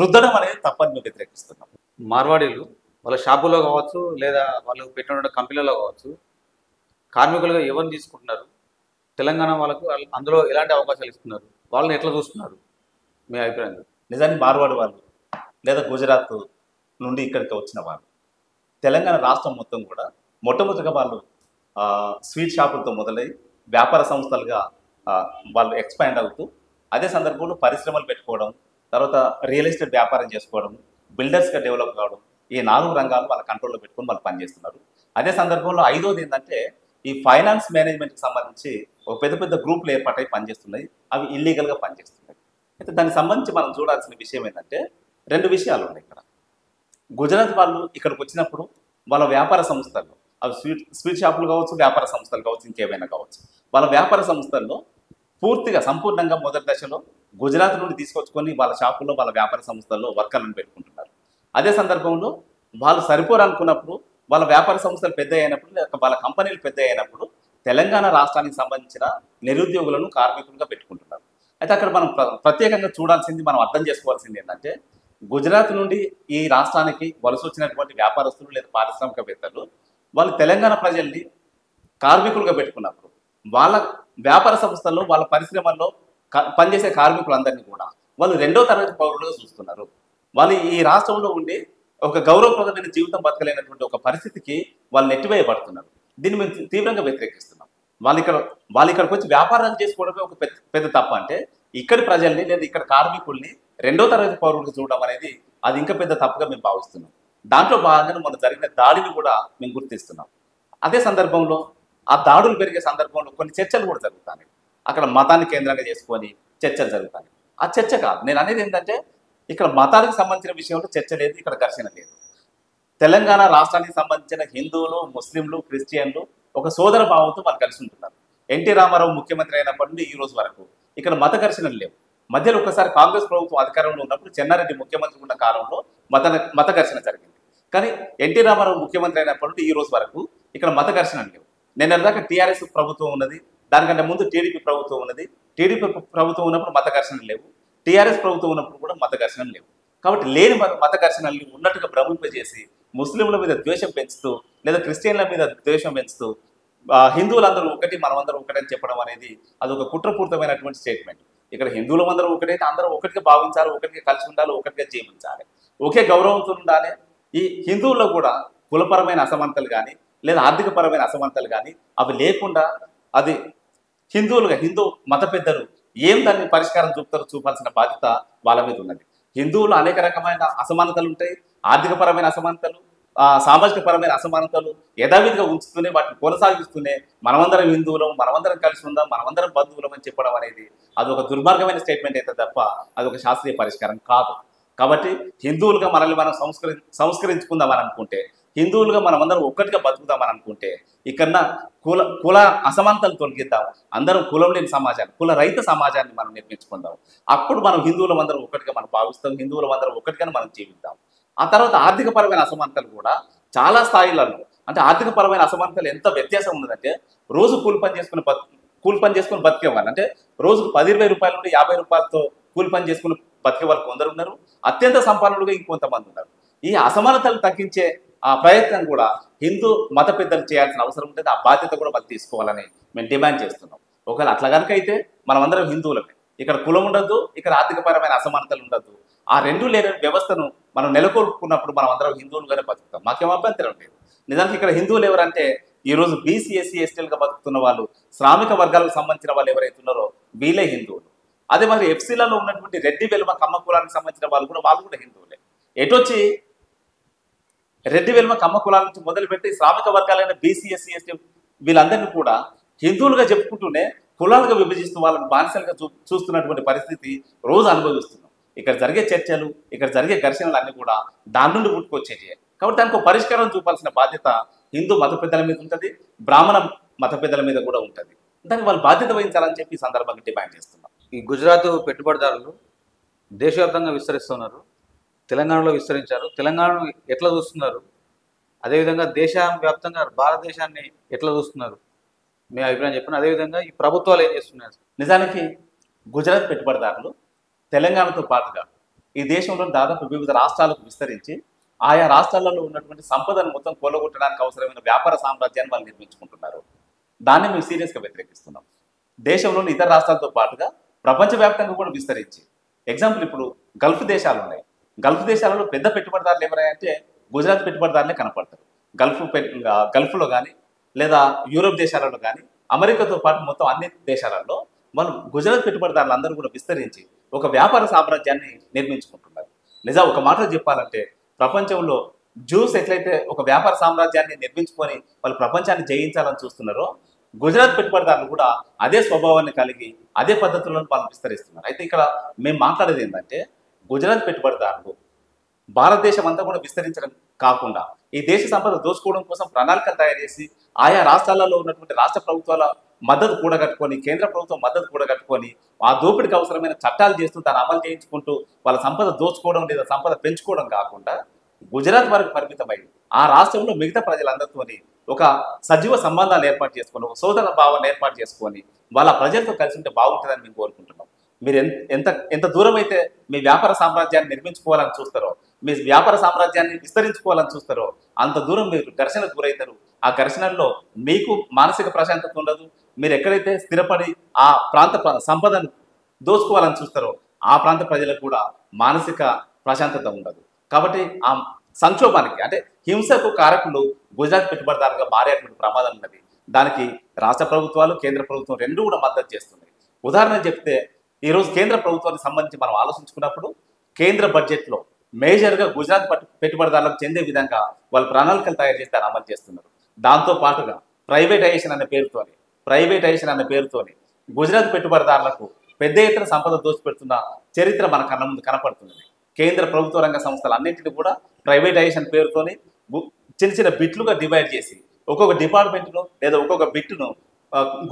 రుద్దడం అనేది తప్పని మేము వ్యతిరేకిస్తున్నాం. మార్వాడీలు వాళ్ళ షాపులో కావచ్చు లేదా వాళ్ళు పెట్టిన కంపెనీలో కావచ్చు కార్మికులుగా ఎవరిని తీసుకుంటున్నారు? తెలంగాణ వాళ్ళకు అందులో ఎలాంటి అవకాశాలు ఇస్తున్నారు? వాళ్ళని ఎట్లా చూస్తున్నారు మీ అభిప్రాయం? నిజానికి మార్వాడి వాళ్ళు లేదా గుజరాత్ నుండి ఇక్కడికి వచ్చిన వాళ్ళు తెలంగాణ రాష్ట్రం మొత్తం కూడా మొట్టమొదటిగా వాళ్ళు స్వీట్ షాపులతో మొదలై వ్యాపార సంస్థలుగా వాళ్ళు ఎక్స్పాండ్ అవుతూ అదే సందర్భంలో పరిశ్రమలు పెట్టుకోవడం, తర్వాత రియల్ ఎస్టేట్ వ్యాపారం చేసుకోవడం, బిల్డర్స్గా డెవలప్ కావడం, ఈ 4 రంగాలు వాళ్ళ కంట్రోల్లో పెట్టుకొని వాళ్ళు పనిచేస్తున్నారు. అదే సందర్భంలో 5వది ఏంటంటే ఈ ఫైనాన్స్ మేనేజ్మెంట్కి సంబంధించి ఒక పెద్ద పెద్ద గ్రూపులు ఏర్పాటై పనిచేస్తున్నాయి. అవి ఇల్లీగల్గా పనిచేస్తున్నాయి. అయితే దానికి సంబంధించి మనం చూడాల్సిన విషయం ఏంటంటే 2 విషయాలు ఉన్నాయి ఇక్కడ. గుజరాత్ వాళ్ళు ఇక్కడికి వచ్చినప్పుడు వాళ్ళ వ్యాపార సంస్థల్లో అవి స్వీట్ షాపులు కావచ్చు, వ్యాపార సంస్థలు కావచ్చు, ఇంకేమైనా కావచ్చు, వాళ్ళ వ్యాపార సంస్థల్లో పూర్తిగా సంపూర్ణంగా మొదటి దశలో గుజరాత్ నుండి తీసుకొచ్చుకొని వాళ్ళ షాపుల్లో వాళ్ళ వ్యాపార సంస్థల్లో వర్కర్లను పెట్టుకుంటున్నారు. అదే సందర్భంలో వాళ్ళు సరిపోరనుకున్నప్పుడు వాళ్ళ వ్యాపార సంస్థలు పెద్ద అయినప్పుడు లేదా వాళ్ళ కంపెనీలు పెద్ద అయినప్పుడు తెలంగాణ రాష్ట్రానికి సంబంధించిన నిరుద్యోగులను కార్మికులుగా పెట్టుకుంటున్నారు. అయితే అక్కడ మనం ప్రత్యేకంగా చూడాల్సింది, మనం అర్థం చేసుకోవాల్సింది ఏంటంటే గుజరాత్ నుండి ఈ రాష్ట్రానికి వలస వచ్చినటువంటి వ్యాపారస్తులు లేదా పారిశ్రామికవేత్తలు వాళ్ళు తెలంగాణ ప్రజల్ని కార్మికులుగా పెట్టుకున్నప్పుడు వాళ్ళ వ్యాపార సంస్థల్లో వాళ్ళ పరిశ్రమల్లో పనిచేసే కార్మికులందరినీ కూడా వాళ్ళు 2వ తరగతి పౌరులుగా చూస్తున్నారు. వాళ్ళు ఈ రాష్ట్రంలో ఉండి ఒక గౌరవప్రదమైన జీవితం బతకలేనటువంటి ఒక పరిస్థితికి వాళ్ళు నెట్టివేయబడుతున్నారు. దీన్ని మేము తీవ్రంగా వ్యతిరేకిస్తున్నాం. వాళ్ళు ఇక్కడికి వచ్చి వ్యాపారాలు చేసుకోవడమే ఒక పెద్ద తప్పు. అంటే ఇక్కడి ప్రజల్ని లేదా ఇక్కడ కార్మికుల్ని 2వ తరగతి పౌరులుగా చూడడం అనేది అది ఇంకా పెద్ద తప్పుగా మేము భావిస్తున్నాం. దాంట్లో భాగంగా మన జరిగిన దాడిని కూడా మేము గుర్తిస్తున్నాం. అదే సందర్భంలో ఆ దాడులు పెరిగే సందర్భంలో కొన్ని చర్చలు కూడా జరుగుతాయి. అక్కడ మతాన్ని కేంద్రంగా చేసుకొని చర్చలు జరుగుతాయి. ఆ చర్చ కాదు, నేను అనేది ఏంటంటే ఇక్కడ మతాలకు సంబంధించిన విషయంలో చర్చ లేదు, ఇక్కడ ఘర్షణ లేదు. తెలంగాణ రాష్ట్రానికి సంబంధించిన హిందువులు, ముస్లింలు, క్రిస్టియన్లు ఒక సోదర భావంతో వాళ్ళు కలిసి ఉంటున్నారు. ఎన్టీ రామారావు ముఖ్యమంత్రి అయినప్పటి నుండి ఈ రోజు వరకు ఇక్కడ మత ఘర్షణలు లేవు. మధ్యలో ఒకసారి కాంగ్రెస్ ప్రభుత్వం అధికారంలో ఉన్నప్పుడు చెన్నారెడ్డి ముఖ్యమంత్రి ఉన్న కాలంలో మత ఘర్షణ జరిగింది. కానీ ఎన్టీ రామారావు ముఖ్యమంత్రి అయినప్పటి నుండి ఈ రోజు వరకు ఇక్కడ మత ఘర్షణలు లేవు. నిన్నటిదాకా టీఆర్ఎస్ ప్రభుత్వం ఉన్నది, దానికంటే ముందు టీడీపీ ప్రభుత్వం ఉన్నది. టీడీపీ ప్రభుత్వం ఉన్నప్పుడు మత ఘర్షణలు లేవు, టీఆర్ఎస్ ప్రభుత్వం ఉన్నప్పుడు కూడా మత ఘర్షణలు లేవు. కాబట్టి లేని మత ఘర్షణల్ని ఉన్నట్టుగా భ్రమింపజేసి ముస్లింల మీద ద్వేషం పెంచుతూ లేదా క్రిస్టియన్ల మీద ద్వేషం పెంచుతూ హిందువులందరూ ఒకటి మనమందరూ ఒకటని చెప్పడం అనేది అదొక కుట్రపూరితమైనటువంటి స్టేట్మెంట్. ఇక్కడ హిందువులందరూ ఒకటైతే అందరూ ఒకటిగా భావించాలి, ఒకటిగా కలిసి ఉండాలి, ఒకటిగా జీవించాలి, ఒకే గౌరవంతో ఉండాలి. ఈ హిందువుల్లో కూడా కులపరమైన అసమానతలు కానీ లేదా ఆర్థికపరమైన అసమానతలు కానీ అవి లేకుండా అది హిందూ మత పెద్దలు ఏం దాన్ని పరిష్కారం చూపాల్సిన బాధ్యత వాళ్ళ మీద ఉన్నది. హిందువులు అనేక రకమైన అసమానతలు ఉంటాయి, ఆర్థికపరమైన అసమానతలు, సామాజిక పరమైన అసమానతలు యథావిధిగా ఉంచుతూనే వాటిని కొనసాగిస్తూనే మనమందరం హిందువులం, మనమందరం కలిసి ఉందాం, మనమందరం బంధువులం అని చెప్పడం అనేది అదొక దుర్మార్గమైన స్టేట్మెంట్ అయితే తప్ప అదొక శాస్త్రీయ పరిష్కారం కాదు. కాబట్టి హిందువులుగా మనల్ని మనం సంస్కరించుకుందామని అనుకుంటే, హిందువులుగా మనమందరం ఒక్కటిగా బతుకుదామని అనుకుంటే ఇక్కడ కుల అసమానతలు తొలగిద్దాం, అందరం కులం లేని సమాజాన్ని, కుల రహిత సమాజాన్ని మనం నిర్మించుకుందాం. అప్పుడు మనం హిందువులం అందరం ఒకటిగా మనం భావిస్తాం, హిందువులం అందరం ఒకటిగానే మనం జీవిద్దాం. ఆ తర్వాత ఆర్థికపరమైన అసమానతలు కూడా చాలా స్థాయిలలో అంటే ఆర్థిక పరమైన అసమానతలు ఎంత వ్యత్యాసం ఉన్నదంటే రోజు కూలి పని చేసుకుని బతికే వాళ్ళు, అంటే రోజుకు 10-20 రూపాయల నుండి 50 రూపాయలతో కూలి పని చేసుకుని బతికే వాళ్ళు కొందరు ఉన్నారు, అత్యంత సంపన్నులుగా ఇంకొంతమంది ఉన్నారు. ఈ అసమానతలు తగ్గించే ఆ ప్రయత్నం కూడా హిందూ మత పెద్దలు చేయాల్సిన అవసరం ఉంటుంది. ఆ బాధ్యత కూడా వాళ్ళు తీసుకోవాలని మేము డిమాండ్ చేస్తున్నాం. ఒకవేళ అట్లా కనుక అయితే మనం అందరం హిందువులమే, ఇక్కడ కులం ఉండద్దు, ఇక్కడ ఆర్థికపరమైన అసమానతలు ఉండద్దు. ఆ రెండు లేని వ్యవస్థను మనం నెలకొల్పుకున్నప్పుడు మనం అందరం హిందువులుగానే బతుకుతాం, మాకేం అభ్యంతరం లేదు. నిజానికి ఇక్కడ హిందువులు ఎవరంటే ఈరోజు బీసీ ఎస్సీ ఎస్టీలుగా బతుకుతున్న వాళ్ళు, శ్రామిక వర్గాలకు సంబంధించిన వాళ్ళు ఎవరైతే ఉన్నారో వీళ్ళే హిందువులు. అదే మరి ఎఫ్సీలలో ఉన్నటువంటి రెడ్డి వెలుమ కమ్మ కులానికి సంబంధించిన వాళ్ళు కూడా హిందువులే. ఎటొచ్చి రెడ్డి వెలుమ కమ్మ కులాల నుంచి మొదలుపెట్టి శ్రామిక వర్గాలైన బీసీ ఎస్సీ ఎస్టీ వీళ్ళందరినీ కూడా హిందువులుగా చెప్పుకుంటూనే కులాలుగా విభజిస్తూ వాళ్ళని బానిసలుగా చూస్తున్నటువంటి పరిస్థితి రోజు అనుభవిస్తున్నాం. ఇక్కడ జరిగే చర్చలు, ఇక్కడ జరిగే ఘర్షణలు అన్ని కూడా దాని నుండి పుట్టుకొచ్చేవి. కాబట్టి దానికి ఒక పరిష్కారం చూపాల్సిన బాధ్యత హిందూ మత పెద్దల మీద ఉంటుంది, బ్రాహ్మణ మత పెద్దల మీద కూడా ఉంటుంది. దానికి వాళ్ళు బాధ్యత వహించాలని చెప్పి ఈ సందర్భంగా డిమాండ్ చేస్తున్నాం. ఈ గుజరాత్ పెట్టుబడిదారులు దేశవ్యాప్తంగా విస్తరిస్తున్నారు, తెలంగాణలో విస్తరించారు. తెలంగాణను ఎట్లా చూస్తున్నారు, అదేవిధంగా దేశవ్యాప్తంగా భారతదేశాన్ని ఎట్లా చూస్తున్నారు, మీ అభిప్రాయం చెప్పండి. అదేవిధంగా ఈ ప్రభుత్వాలు ఏం చేస్తున్నారు? నిజానికి గుజరాత్ పెట్టుబడిదారులు తెలంగాణతో పాటుగా ఈ దేశంలో దాదాపు వివిధ రాష్ట్రాలకు విస్తరించి ఆయా రాష్ట్రాలలో ఉన్నటువంటి సంపదను మొత్తం కూలగొట్టడానికి అవసరమైన వ్యాపార సామ్రాజ్యాన్ని వాళ్ళు నిర్మించుకుంటున్నారు. దాన్ని మేము సీరియస్గా వ్యతిరేకిస్తున్నాం. దేశంలోని ఇతర రాష్ట్రాలతో పాటుగా ప్రపంచవ్యాప్తంగా కూడా విస్తరించి, ఎగ్జాంపుల్ ఇప్పుడు గల్ఫ్ దేశాలు ఉన్నాయి. గల్ఫ్ దేశాలలో పెద్ద పెట్టుబడిదారులు ఎవరంటే గుజరాత్ పెట్టుబడిదారులే కనపడతారు. గల్ఫ్లో కానీ లేదా యూరోప్ దేశాలలో కానీ అమెరికాతో పాటు మొత్తం అన్ని దేశాలలో మనం గుజరాత్ పెట్టుబడిదారులు అందరూ కూడా విస్తరించి ఒక వ్యాపార సామ్రాజ్యాన్ని నిర్మించుకుంటున్నారు. ఒక మాటలో చెప్పాలంటే ప్రపంచంలో జ్యూస్ ఎట్లయితే ఒక వ్యాపార సామ్రాజ్యాన్ని నిర్మించుకొని వాళ్ళు ప్రపంచాన్ని జయించాలని చూస్తున్నారో, గుజరాత్ పెట్టుబడిదారులు కూడా అదే స్వభావాన్ని కలిగి అదే పద్ధతులను వాళ్ళు విస్తరిస్తున్నారు. అయితే ఇక్కడ మేము మాట్లాడేది ఏంటంటే గుజరాత్ పెట్టుబడిదారులు భారతదేశం అంతా కూడా విస్తరించడం కాకుండా ఈ దేశ సంపద దోచుకోవడం కోసం ప్రణాళికలు తయారు చేసి ఆయా రాష్ట్రాలలో ఉన్నటువంటి రాష్ట్ర ప్రభుత్వాల మద్దతు కూడగట్టుకొని, కేంద్ర ప్రభుత్వం మద్దతు కూడగట్టుకొని ఆ దోపిడికి అవసరమైన చట్టాలు చేస్తూ దాన్ని అమలు చేయించుకుంటూ వాళ్ళ సంపద దోచుకోవడం లేదా సంపద పెంచుకోవడం కాకుండా గుజరాత్ వరకు పరిమితమై ఆ రాష్ట్రంలో మిగతా ప్రజలందరితోని ఒక సజీవ సంబంధాలు ఏర్పాటు చేసుకొని, ఒక సోదర భావాన్ని ఏర్పాటు చేసుకొని వాళ్ళ ప్రజలతో కలిసి ఉంటే బాగుంటుందని మేము కోరుకుంటున్నాం. మీరు ఎంత దూరం అయితే మీ వ్యాపార సామ్రాజ్యాన్ని నిర్మించుకోవాలని చూస్తారో, మీ వ్యాపార సామ్రాజ్యాన్ని విస్తరించుకోవాలని చూస్తారో అంత దూరం మీరు ఘర్షణకు గురవుతారు. ఆ ఘర్షణల్లో మీకు మానసిక ప్రశాంతత ఉండదు. మీరు ఎక్కడైతే స్థిరపడి ఆ ప్రాంత సంపదను దోచుకోవాలని చూస్తారో ఆ ప్రాంత ప్రజలకు కూడా మానసిక ప్రశాంతత ఉండదు. కాబట్టి ఆ సంక్షోభానికి అంటే హింసకు కారకులు గుజరాత్ పెట్టుబడిదారులుగా మారేటువంటి ప్రమాదం ఉన్నది. దానికి రాష్ట్ర ప్రభుత్వాలు, కేంద్ర ప్రభుత్వం రెండూ కూడా మద్దతు చేస్తున్నాయి. ఉదాహరణ చెప్తే ఈరోజు కేంద్ర ప్రభుత్వానికి సంబంధించి మనం ఆలోచించుకున్నప్పుడు కేంద్ర బడ్జెట్లో మేజర్గా గుజరాత్ పెట్టుబడిదారులకు చెందే విధంగా వాళ్ళు ప్రణాళికలు తయారు చేసి దాన్ని అమలు చేస్తున్నారు. దాంతో పాటుగా ప్రైవేటైజేషన్ అనే పేరుతోని గుజరాత్ పెట్టుబడిదారులకు పెద్ద ఎత్తున సంపద దోచిపెడుతున్న చరిత్ర మన కళ్ళ ముందు కనపడుతున్నది. కేంద్ర ప్రభుత్వ రంగ సంస్థలు అన్నింటినీ కూడా ప్రైవేటైజేషన్ పేరుతోని చిన్న చిన్న బిట్లుగా డివైడ్ చేసి ఒక్కొక్క డిపార్ట్మెంట్ను లేదా ఒక్కొక్క బిట్టును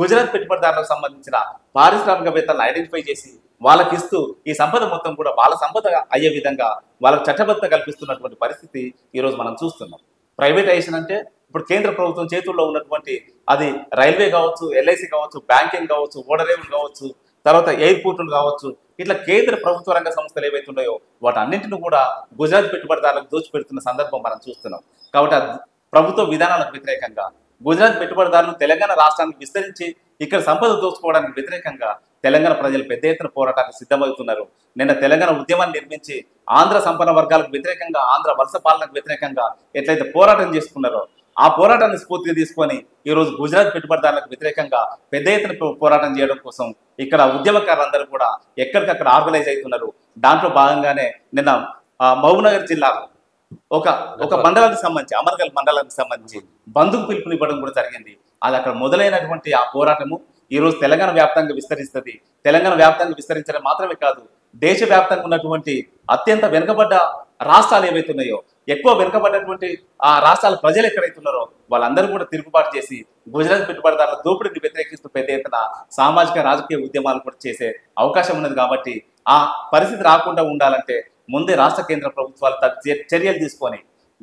గుజరాత్ పెట్టుబడిదారులకు సంబంధించిన పారిశ్రామికవేత్తలను ఐడెంటిఫై చేసి వాళ్ళకి ఇస్తూ ఈ సంపద మొత్తం కూడా వాళ్ళ సంపద అయ్యే విధంగా వాళ్ళకు చట్టబద్ధత కల్పిస్తున్నటువంటి పరిస్థితి ఈరోజు మనం చూస్తున్నాం. ప్రైవేటైజేషన్ అంటే ఇప్పుడు కేంద్ర ప్రభుత్వం చేతుల్లో ఉన్నటువంటి అది రైల్వే కావచ్చు, ఎల్ఐసి కావచ్చు, బ్యాంకింగ్ కావచ్చు, ఓడరేవులు కావచ్చు, తర్వాత ఎయిర్పోర్టులు కావచ్చు, ఇట్లా కేంద్ర ప్రభుత్వ రంగ సంస్థలు ఏవైతే ఉన్నాయో వాటన్నింటిని కూడా గుజరాత్ పెట్టుబడిదారులకు దోచిపెడుతున్న సందర్భం మనం చూస్తున్నాం. కాబట్టి ప్రభుత్వ విధానాలకు వ్యతిరేకంగా గుజరాత్ పెట్టుబడిదారులు తెలంగాణ రాష్ట్రానికి విస్తరించి ఇక్కడ సంపద దోచుకోవడానికి వ్యతిరేకంగా తెలంగాణ ప్రజలు పెద్ద ఎత్తున పోరాటానికి సిద్ధమవుతున్నారు. నిన్న తెలంగాణ ఉద్యమాన్ని నిర్మించి ఆంధ్ర సంపన్న వర్గాలకు వ్యతిరేకంగా, ఆంధ్ర వలస పాలనకు వ్యతిరేకంగా ఎట్లయితే పోరాటం చేసుకున్నారో ఆ పోరాటాన్ని స్ఫూర్తిగా తీసుకొని ఈరోజు గుజరాత్ పెట్టుబడిదారులకు వ్యతిరేకంగా పెద్ద ఎత్తున పోరాటం చేయడం కోసం ఇక్కడ ఉద్యమకారులందరూ కూడా ఎక్కడికక్కడ ఆర్గనైజ్ అవుతున్నారు. దాంట్లో భాగంగానే నిన్న మహబూబ్నగర్ జిల్లాలో ఒక మండలానికి సంబంధించి, అమర్గల్ మండలానికి సంబంధించి బంధుకు పిలుపునివ్వడం కూడా జరిగింది. అది అక్కడ మొదలైనటువంటి ఆ పోరాటము ఈరోజు తెలంగాణ వ్యాప్తంగా విస్తరిస్తుంది. తెలంగాణ వ్యాప్తంగా విస్తరించడం మాత్రమే కాదు, దేశవ్యాప్తంగా ఉన్నటువంటి అత్యంత వెనుకబడ్డ రాష్ట్రాలు ఏవైతే ఉన్నాయో, ఎక్కువ వెనుకబడ్డటువంటి ఆ రాష్ట్రాల ప్రజలు ఎక్కడైతే ఉన్నారో వాళ్ళందరూ కూడా తిరుగుబాటు చేసి గుజరాత్ పెట్టుబడిదారుల దోపిడీని వ్యతిరేకిస్తూ పెద్ద ఎత్తున సామాజిక రాజకీయ ఉద్యమాలు కూడా చేసే అవకాశం ఉన్నది. కాబట్టి ఆ పరిస్థితి రాకుండా ఉండాలంటే ముందే రాష్ట్ర కేంద్ర ప్రభుత్వాలు చర్యలు తీసుకొని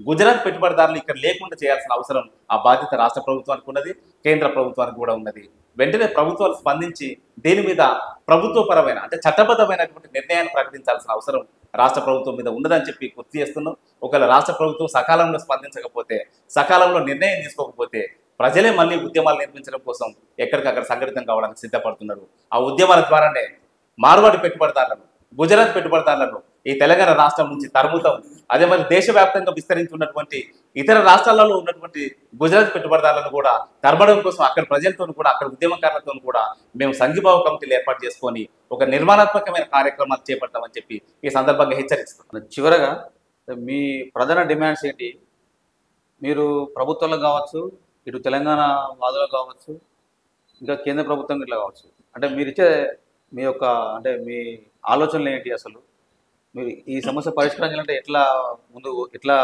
గుజరాత్ పెట్టుబడిదారులు ఇక్కడ లేకుండా చేయాల్సిన అవసరం ఆ బాధ్యత రాష్ట్ర ప్రభుత్వానికి ఉన్నది, కేంద్ర ప్రభుత్వానికి కూడా ఉన్నది. వెంటనే ప్రభుత్వాలు స్పందించి దీని మీద ప్రభుత్వపరమైన అంటే చట్టబద్ధమైనటువంటి నిర్ణయాన్ని ప్రకటించాల్సిన అవసరం రాష్ట్ర ప్రభుత్వం మీద ఉన్నదని చెప్పి గుర్తు చేస్తున్నాం. ఒకవేళ రాష్ట్ర ప్రభుత్వం సకాలంలో స్పందించకపోతే, సకాలంలో నిర్ణయం తీసుకోకపోతే ప్రజలే మళ్ళీ ఉద్యమాలు నిర్మించడం కోసం ఎక్కడికక్కడ సంఘటితం కావడానికి సిద్ధపడుతున్నారు. ఆ ఉద్యమాల ద్వారానే మార్వాడి పెట్టుబడిదారులను, గుజరాత్ పెట్టుబడిదారులను ఈ తెలంగాణ రాష్ట్రం నుంచి తరుముతాం. అదే మరి దేశవ్యాప్తంగా విస్తరించి ఉన్నటువంటి ఇతర రాష్ట్రాలలో ఉన్నటువంటి గుజరాత్ పెట్టుబడిదారులను కూడా తరమడం కోసం అక్కడ ప్రజలతో కూడా, అక్కడ ఉద్యమకారులతో కూడా మేము సంఘీభావ కమిటీలు ఏర్పాటు చేసుకొని ఒక నిర్మాణాత్మకమైన కార్యక్రమాలు చేపడతామని చెప్పి ఈ సందర్భంగా హెచ్చరిస్తున్నాం. చివరగా మీ ప్రధాన డిమాండ్స్ ఏంటి? మీరు ప్రభుత్వంలో కావచ్చు, ఇటు తెలంగాణ వాదులు కావచ్చు, ఇంకా కేంద్ర ప్రభుత్వం ఇట్లా కావచ్చు, అంటే మీరు ఇచ్చే మీ యొక్క అంటే మీ ఆలోచనలు ఏంటి? అసలు మీరు ఈ సమస్య పరిష్కరించాలంటే ఎట్లా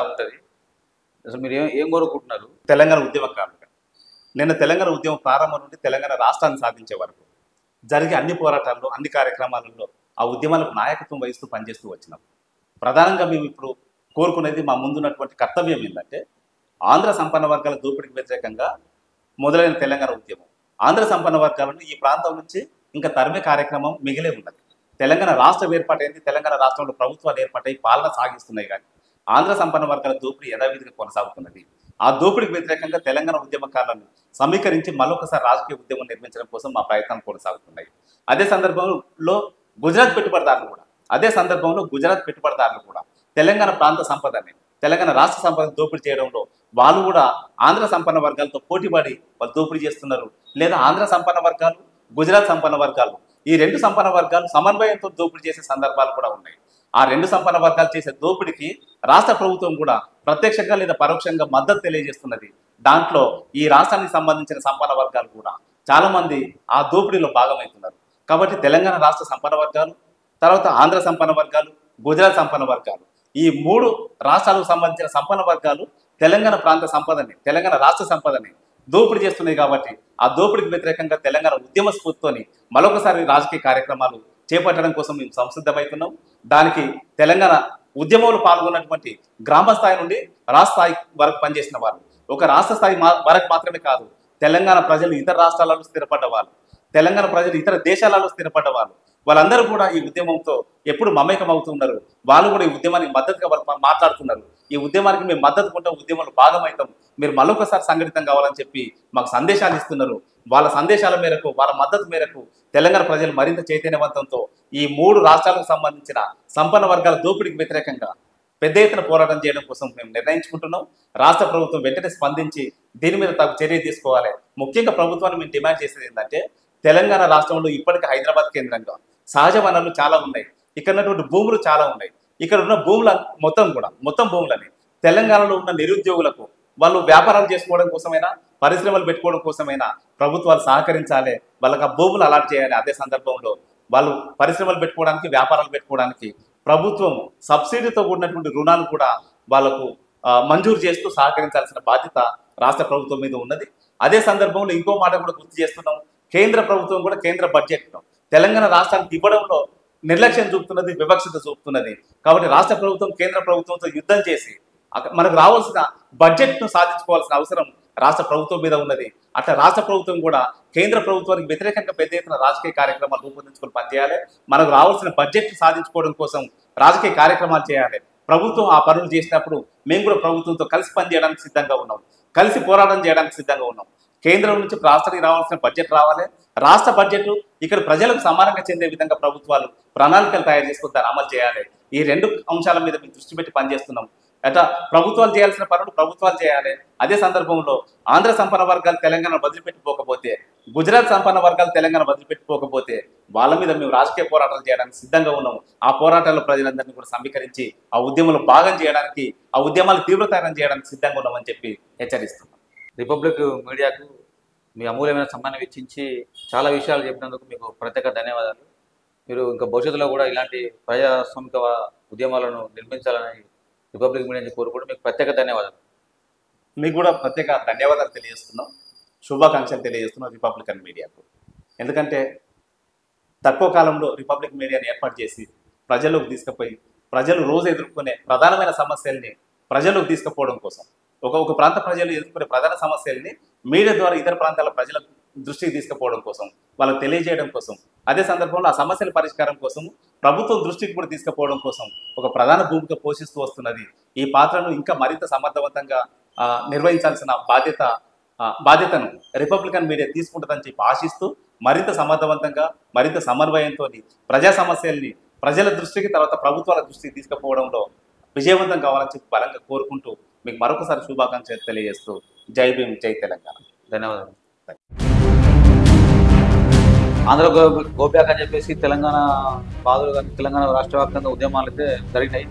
ఉంటుంది? అసలు మీరు ఏం కోరుకుంటున్నారు? తెలంగాణ ఉద్యమకారులుగా నిన్న తెలంగాణ ఉద్యమం ప్రారంభం నుండి తెలంగాణ రాష్ట్రాన్ని సాధించే వరకు జరిగే అన్ని పోరాటాల్లో, అన్ని కార్యక్రమాలలో ఆ ఉద్యమాలకు నాయకత్వం వహిస్తూ పనిచేస్తూ వచ్చినాం. ప్రధానంగా మేము ఇప్పుడు కోరుకునేది, మా ముందున్నటువంటి కర్తవ్యం ఏంటంటే ఆంధ్ర సంపన్న వర్గాల దోపిడీకి వ్యతిరేకంగా మొదలైన తెలంగాణ ఉద్యమం ఆంధ్ర సంపన్న వర్గాలను ఈ ప్రాంతం నుంచి ఇంకా తరిమే కార్యక్రమం మిగిలే ఉన్నది. తెలంగాణ రాష్ట్రం ఏర్పాటైంది, తెలంగాణ రాష్ట్రంలో ప్రభుత్వాలు ఏర్పాటై పాలన సాగిస్తున్నాయి, కానీ ఆంధ్ర సంపన్న వర్గాల దోపిడీ యథావిధిగా కొనసాగుతున్నది. ఆ దోపిడీకి వ్యతిరేకంగా తెలంగాణ ఉద్యమకారులను సమీకరించి మరొకసారి రాజకీయ ఉద్యమం నిర్మించడం కోసం మా ప్రయత్నాలు కొనసాగుతున్నాయి. అదే సందర్భంలో గుజరాత్ పెట్టుబడిదారులు కూడా తెలంగాణ ప్రాంత సంపదని, తెలంగాణ రాష్ట్ర సంపదను దోపిడీ చేయడంలో వాళ్ళు కూడా ఆంధ్ర సంపన్న వర్గాలతో పోటీపడి వాళ్ళు దోపిడీ చేస్తున్నారు. లేదా ఆంధ్ర సంపన్న వర్గాలు, గుజరాత్ సంపన్న వర్గాలు, ఈ రెండు సంపన్న వర్గాలు సమన్వయంతో దోపిడీ చేసే సందర్భాలు కూడా ఉన్నాయి. ఆ రెండు సంపన్న వర్గాలు చేసే దోపిడీకి రాష్ట్ర ప్రభుత్వం కూడా ప్రత్యక్షంగా లేదా పరోక్షంగా మద్దతు తెలియజేస్తున్నది. దాంట్లో ఈ రాష్ట్రానికి సంబంధించిన సంపన్న వర్గాలు కూడా చాలా మంది ఆ దోపిడీలో భాగమవుతున్నారు. కాబట్టి తెలంగాణ రాష్ట్ర సంపన్న వర్గాలు, తర్వాత ఆంధ్ర సంపన్న వర్గాలు, గుజరాత్ సంపన్న వర్గాలు, ఈ మూడు రాష్ట్రాలకు సంబంధించిన సంపన్న వర్గాలు తెలంగాణ ప్రాంత సంపదని, తెలంగాణ రాష్ట్ర సంపదని దోపిడీ చేస్తున్నాయి. కాబట్టి ఆ దోపిడీకి వ్యతిరేకంగా తెలంగాణ ఉద్యమ స్ఫూర్తితోని మరొకసారి రాజకీయ కార్యక్రమాలు చేపట్టడం కోసం మేము సంసిద్ధమవుతున్నాం. దానికి తెలంగాణ ఉద్యమంలో పాల్గొన్నటువంటి గ్రామ స్థాయి నుండి రాష్ట్ర స్థాయి వరకు పనిచేసిన వాళ్ళు, ఒక రాష్ట్ర స్థాయి వరకు మాత్రమే కాదు, తెలంగాణ ప్రజలు ఇతర రాష్ట్రాలలో స్థిరపడ్డ వాళ్ళు, తెలంగాణ ప్రజలు ఇతర దేశాలలో స్థిరపడ్డ వాళ్ళు, వాళ్ళందరూ కూడా ఈ ఉద్యమంతో ఎప్పుడు మమేకం అవుతున్నారు. వాళ్ళు కూడా ఈ ఉద్యమానికి మద్దతుగా మాట్లాడుతున్నారు. ఈ ఉద్యమానికి మేము మద్దతు ఉంటాం, ఉద్యమంలో భాగమవుతాం, మీరు మరొకసారి సంఘటితం కావాలని చెప్పి మాకు సందేశాలు ఇస్తున్నారు. వాళ్ళ సందేశాల మేరకు, వాళ్ళ మద్దతు మేరకు తెలంగాణ ప్రజలు మరింత చైతన్యవంతంతో ఈ మూడు రాష్ట్రాలకు సంబంధించిన సంపన్న వర్గాల దోపిడీకి వ్యతిరేకంగా పెద్ద ఎత్తున పోరాటం చేయడం కోసం మేము నిర్ణయించుకుంటున్నాం. రాష్ట్ర ప్రభుత్వం వెంటనే స్పందించి దీని మీద తగు చర్య తీసుకోవాలి. ముఖ్యంగా ప్రభుత్వాన్ని మేము డిమాండ్ చేసేది ఏంటంటే, తెలంగాణ రాష్ట్రంలో ఇప్పటికీ హైదరాబాద్ కేంద్రంగా సహజ వనరులు చాలా ఉన్నాయి, ఇక్కడ ఉన్నటువంటి భూములు చాలా ఉన్నాయి. ఇక్కడ ఉన్న భూముల మొత్తం భూములని తెలంగాణలో ఉన్న నిరుద్యోగులకు వాళ్ళు వ్యాపారాలు చేసుకోవడం కోసమైనా, పరిశ్రమలు పెట్టుకోవడం కోసమైనా ప్రభుత్వాలు సహకరించాలి, వాళ్ళకి ఆ భూములు అలాట్ చేయాలి. అదే సందర్భంలో వాళ్ళు పరిశ్రమలు పెట్టుకోవడానికి, వ్యాపారాలు పెట్టుకోవడానికి ప్రభుత్వం సబ్సిడీతో కూడినటువంటి రుణాలు కూడా వాళ్ళకు మంజూరు చేస్తూ సహకరించాల్సిన బాధ్యత రాష్ట్ర ప్రభుత్వం మీద ఉన్నది. అదే సందర్భంలో ఇంకో మాట కూడా గుర్తు చేస్తున్నాం, కేంద్ర ప్రభుత్వం కూడా కేంద్ర బడ్జెట్ తెలంగాణ రాష్ట్రానికి ఇవ్వడంలో నిర్లక్ష్యం చూపుతున్నది, వివక్షత చూపుతున్నది. కాబట్టి రాష్ట్ర ప్రభుత్వం కేంద్ర ప్రభుత్వంతో యుద్ధం చేసి మనకు రావాల్సిన బడ్జెట్ను సాధించుకోవాల్సిన అవసరం రాష్ట్ర ప్రభుత్వం మీద ఉన్నది. అట్లా రాష్ట్ర ప్రభుత్వం కూడా కేంద్ర ప్రభుత్వానికి వ్యతిరేకంగా పెద్ద ఎత్తున రాజకీయ కార్యక్రమాలు రూపొందించుకొని పనిచేయాలి. మనకు రావాల్సిన బడ్జెట్ సాధించుకోవడం కోసం రాజకీయ కార్యక్రమాలు చేయాలి. ప్రభుత్వం ఆ పనులు చేసినప్పుడు మేము కూడా ప్రభుత్వంతో కలిసి పనిచేయడానికి సిద్ధంగా ఉన్నాం, కలిసి పోరాటం చేయడానికి సిద్ధంగా ఉన్నాం. కేంద్రం నుంచి రాష్ట్రానికి రావాల్సిన బడ్జెట్ రావాలి, రాష్ట్ర బడ్జెట్ ఇక్కడ ప్రజలకు సమానంగా చెందే విధంగా ప్రభుత్వాలు ప్రణాళికలు తయారు చేసుకుని దాన్ని అమలు చేయాలి. ఈ రెండు అంశాల మీద మేము దృష్టి పెట్టి పనిచేస్తున్నాం. అట్లా ప్రభుత్వాలు చేయాల్సిన పనులు ప్రభుత్వాలు చేయాలి. అదే సందర్భంలో ఆంధ్ర సంపన్న వర్గాలు తెలంగాణ వదిలిపెట్టిపోకపోతే, గుజరాత్ సంపన్న వర్గాలు తెలంగాణ వదిలిపెట్టిపోకపోతే వాళ్ళ మీద మేము రాజకీయ పోరాటాలు చేయడానికి సిద్ధంగా ఉన్నాము. ఆ పోరాటాల్లో ప్రజలందరినీ కూడా సమీకరించి ఆ ఉద్యమంలో భాగం చేయడానికి, ఆ ఉద్యమాలు తీవ్రతరం చేయడానికి సిద్ధంగా ఉన్నామని చెప్పి హెచ్చరిస్తున్నాం. రిపబ్లిక్ మీడియాకు మీ అమూల్యమైన సమయాన్ని వెచ్చించి చాలా విషయాలు చెప్పినందుకు మీకు ప్రత్యేక ధన్యవాదాలు. మీరు ఇంకా భవిష్యత్తులో కూడా ఇలాంటి ప్రజాస్వామిక ఉద్యమాలను నిర్మించాలని రిపబ్లిక్ మీడియా నుంచి కోరుకుంటూ మీకు ప్రత్యేక ధన్యవాదాలు. మీకు కూడా ప్రత్యేక ధన్యవాదాలు తెలియజేస్తున్నాం, శుభాకాంక్షలు తెలియజేస్తున్నాం రిపబ్లికన్ మీడియాకు. ఎందుకంటే తక్కువ కాలంలో రిపబ్లిక్ మీడియాని ఏర్పాటు చేసి ప్రజల్లోకి తీసుకుపోయి ప్రజలు రోజు ఎదుర్కొనే ప్రధానమైన సమస్యల్ని ప్రజలకు తీసుకుపోవడం కోసం ఒక ప్రాంత ప్రజలు ఎదుర్కొనే ప్రధాన సమస్యల్ని మీడియా ద్వారా ఇతర ప్రాంతాల ప్రజల దృష్టికి తీసుకుపోవడం కోసం, వాళ్ళకి తెలియజేయడం కోసం, అదే సందర్భంలో ఆ సమస్యల పరిష్కారం కోసం ప్రభుత్వం దృష్టికి కూడా తీసుకుపోవడం కోసం ఒక ప్రధాన భూమిక పోషిస్తూ వస్తున్నది. ఈ పాత్రను ఇంకా మరింత సమర్థవంతంగా నిర్వహించాల్సిన బాధ్యతను రిపబ్లికన్ మీడియా తీసుకుంటుందని చెప్పి ఆశిస్తూ మరింత సమర్థవంతంగా, మరింత సమన్వయంతో ప్రజా సమస్యల్ని ప్రజల దృష్టికి, తర్వాత ప్రభుత్వాల దృష్టికి తీసుకుపోవడంలో విజయవంతం కావాలని చెప్పి బలంగా కోరుకుంటూ మీకు మరొకసారి శుభాకాంక్షలు తెలియజేస్తూ జై భీమ్, జై తెలంగాణ. ధన్యవాదాలు. ఆంధ్ర గోబ్యాక్ అని చెప్పేసి తెలంగాణ బాధలు కానీ తెలంగాణ రాష్ట్ర వ్యాప్తంగా ఉద్యమాలు అయితే జరిగినాయి.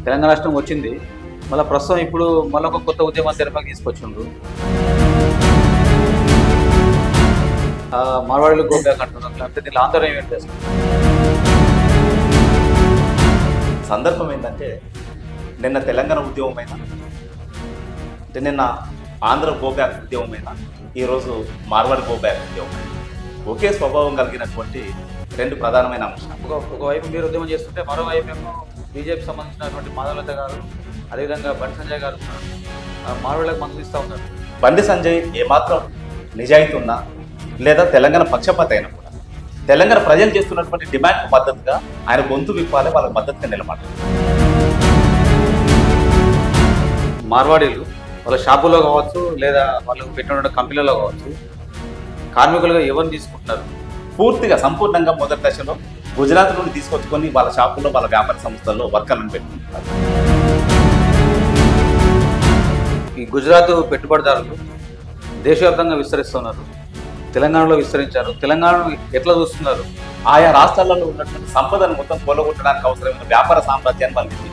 తెలంగాణ రాష్ట్రం వచ్చింది, మళ్ళీ ప్రస్తుతం ఇప్పుడు మళ్ళీ ఒక కొత్త ఉద్యమాన్ని తెరపైకి తీసుకొచ్చిండ్రు. మార్వాడీలు గోబ్యాక్ అంటున్నారు. అంటే దీనిలో ఆందోళన ఏంటి అసలు? సందర్భం ఏంటంటే నిన్న తెలంగాణ ఉద్యమమైనా, అంటే నిన్న ఆంధ్ర గోబ్యాక్ ఉద్యమమైనా, ఈరోజు మార్వాడి గోబ్యాక్ ఉద్యమమైనా ఒకే స్వభావం కలిగినటువంటి రెండు ప్రధానమైన అంశాలు. ఒకవైపు మీరు ఉద్యమం చేస్తుంటే మరోవైపు ఏమో బీజేపీ సంబంధించినటువంటి మాధవలత గారు, అదేవిధంగా బండి సంజయ్ గారు మార్వాడీలకు మద్దతు ఇస్తూ ఉన్నారు. బండి సంజయ్ ఏమాత్రం నిజాయితీ ఉన్నా లేదా తెలంగాణ పక్షపాత అయినా కూడా తెలంగాణ ప్రజలు చేస్తున్నటువంటి డిమాండ్కు మద్దతుగా ఆయన గొంతు విప్పాలి, వాళ్ళకి మద్దతుగా నిలబడాలి. మార్వాడీలు వాళ్ళ షాపుల్లో కావచ్చు, లేదా వాళ్ళు పెట్టిన కంపెనీలో కావచ్చు, కార్మికులుగా ఎవరిని తీసుకుంటున్నారు? పూర్తిగా సంపూర్ణంగా మొదటి దశలో గుజరాత్ నుండి తీసుకొచ్చుకొని వాళ్ళ షాపుల్లో, వాళ్ళ వ్యాపార సంస్థల్లో వర్కర్లను పెట్టుకుంటున్నారు. ఈ గుజరాత్ పెట్టుబడిదారులు దేశవ్యాప్తంగా విస్తరిస్తున్నారు, తెలంగాణలో విస్తరించారు. తెలంగాణను ఎట్లా చూస్తున్నారు? ఆయా రాష్ట్రాలలో ఉన్నటువంటి సంపదను మొత్తం కొలగొట్టడానికి అవసరమైన వ్యాపార సామ్రాజ్యాన్ని వాళ్ళు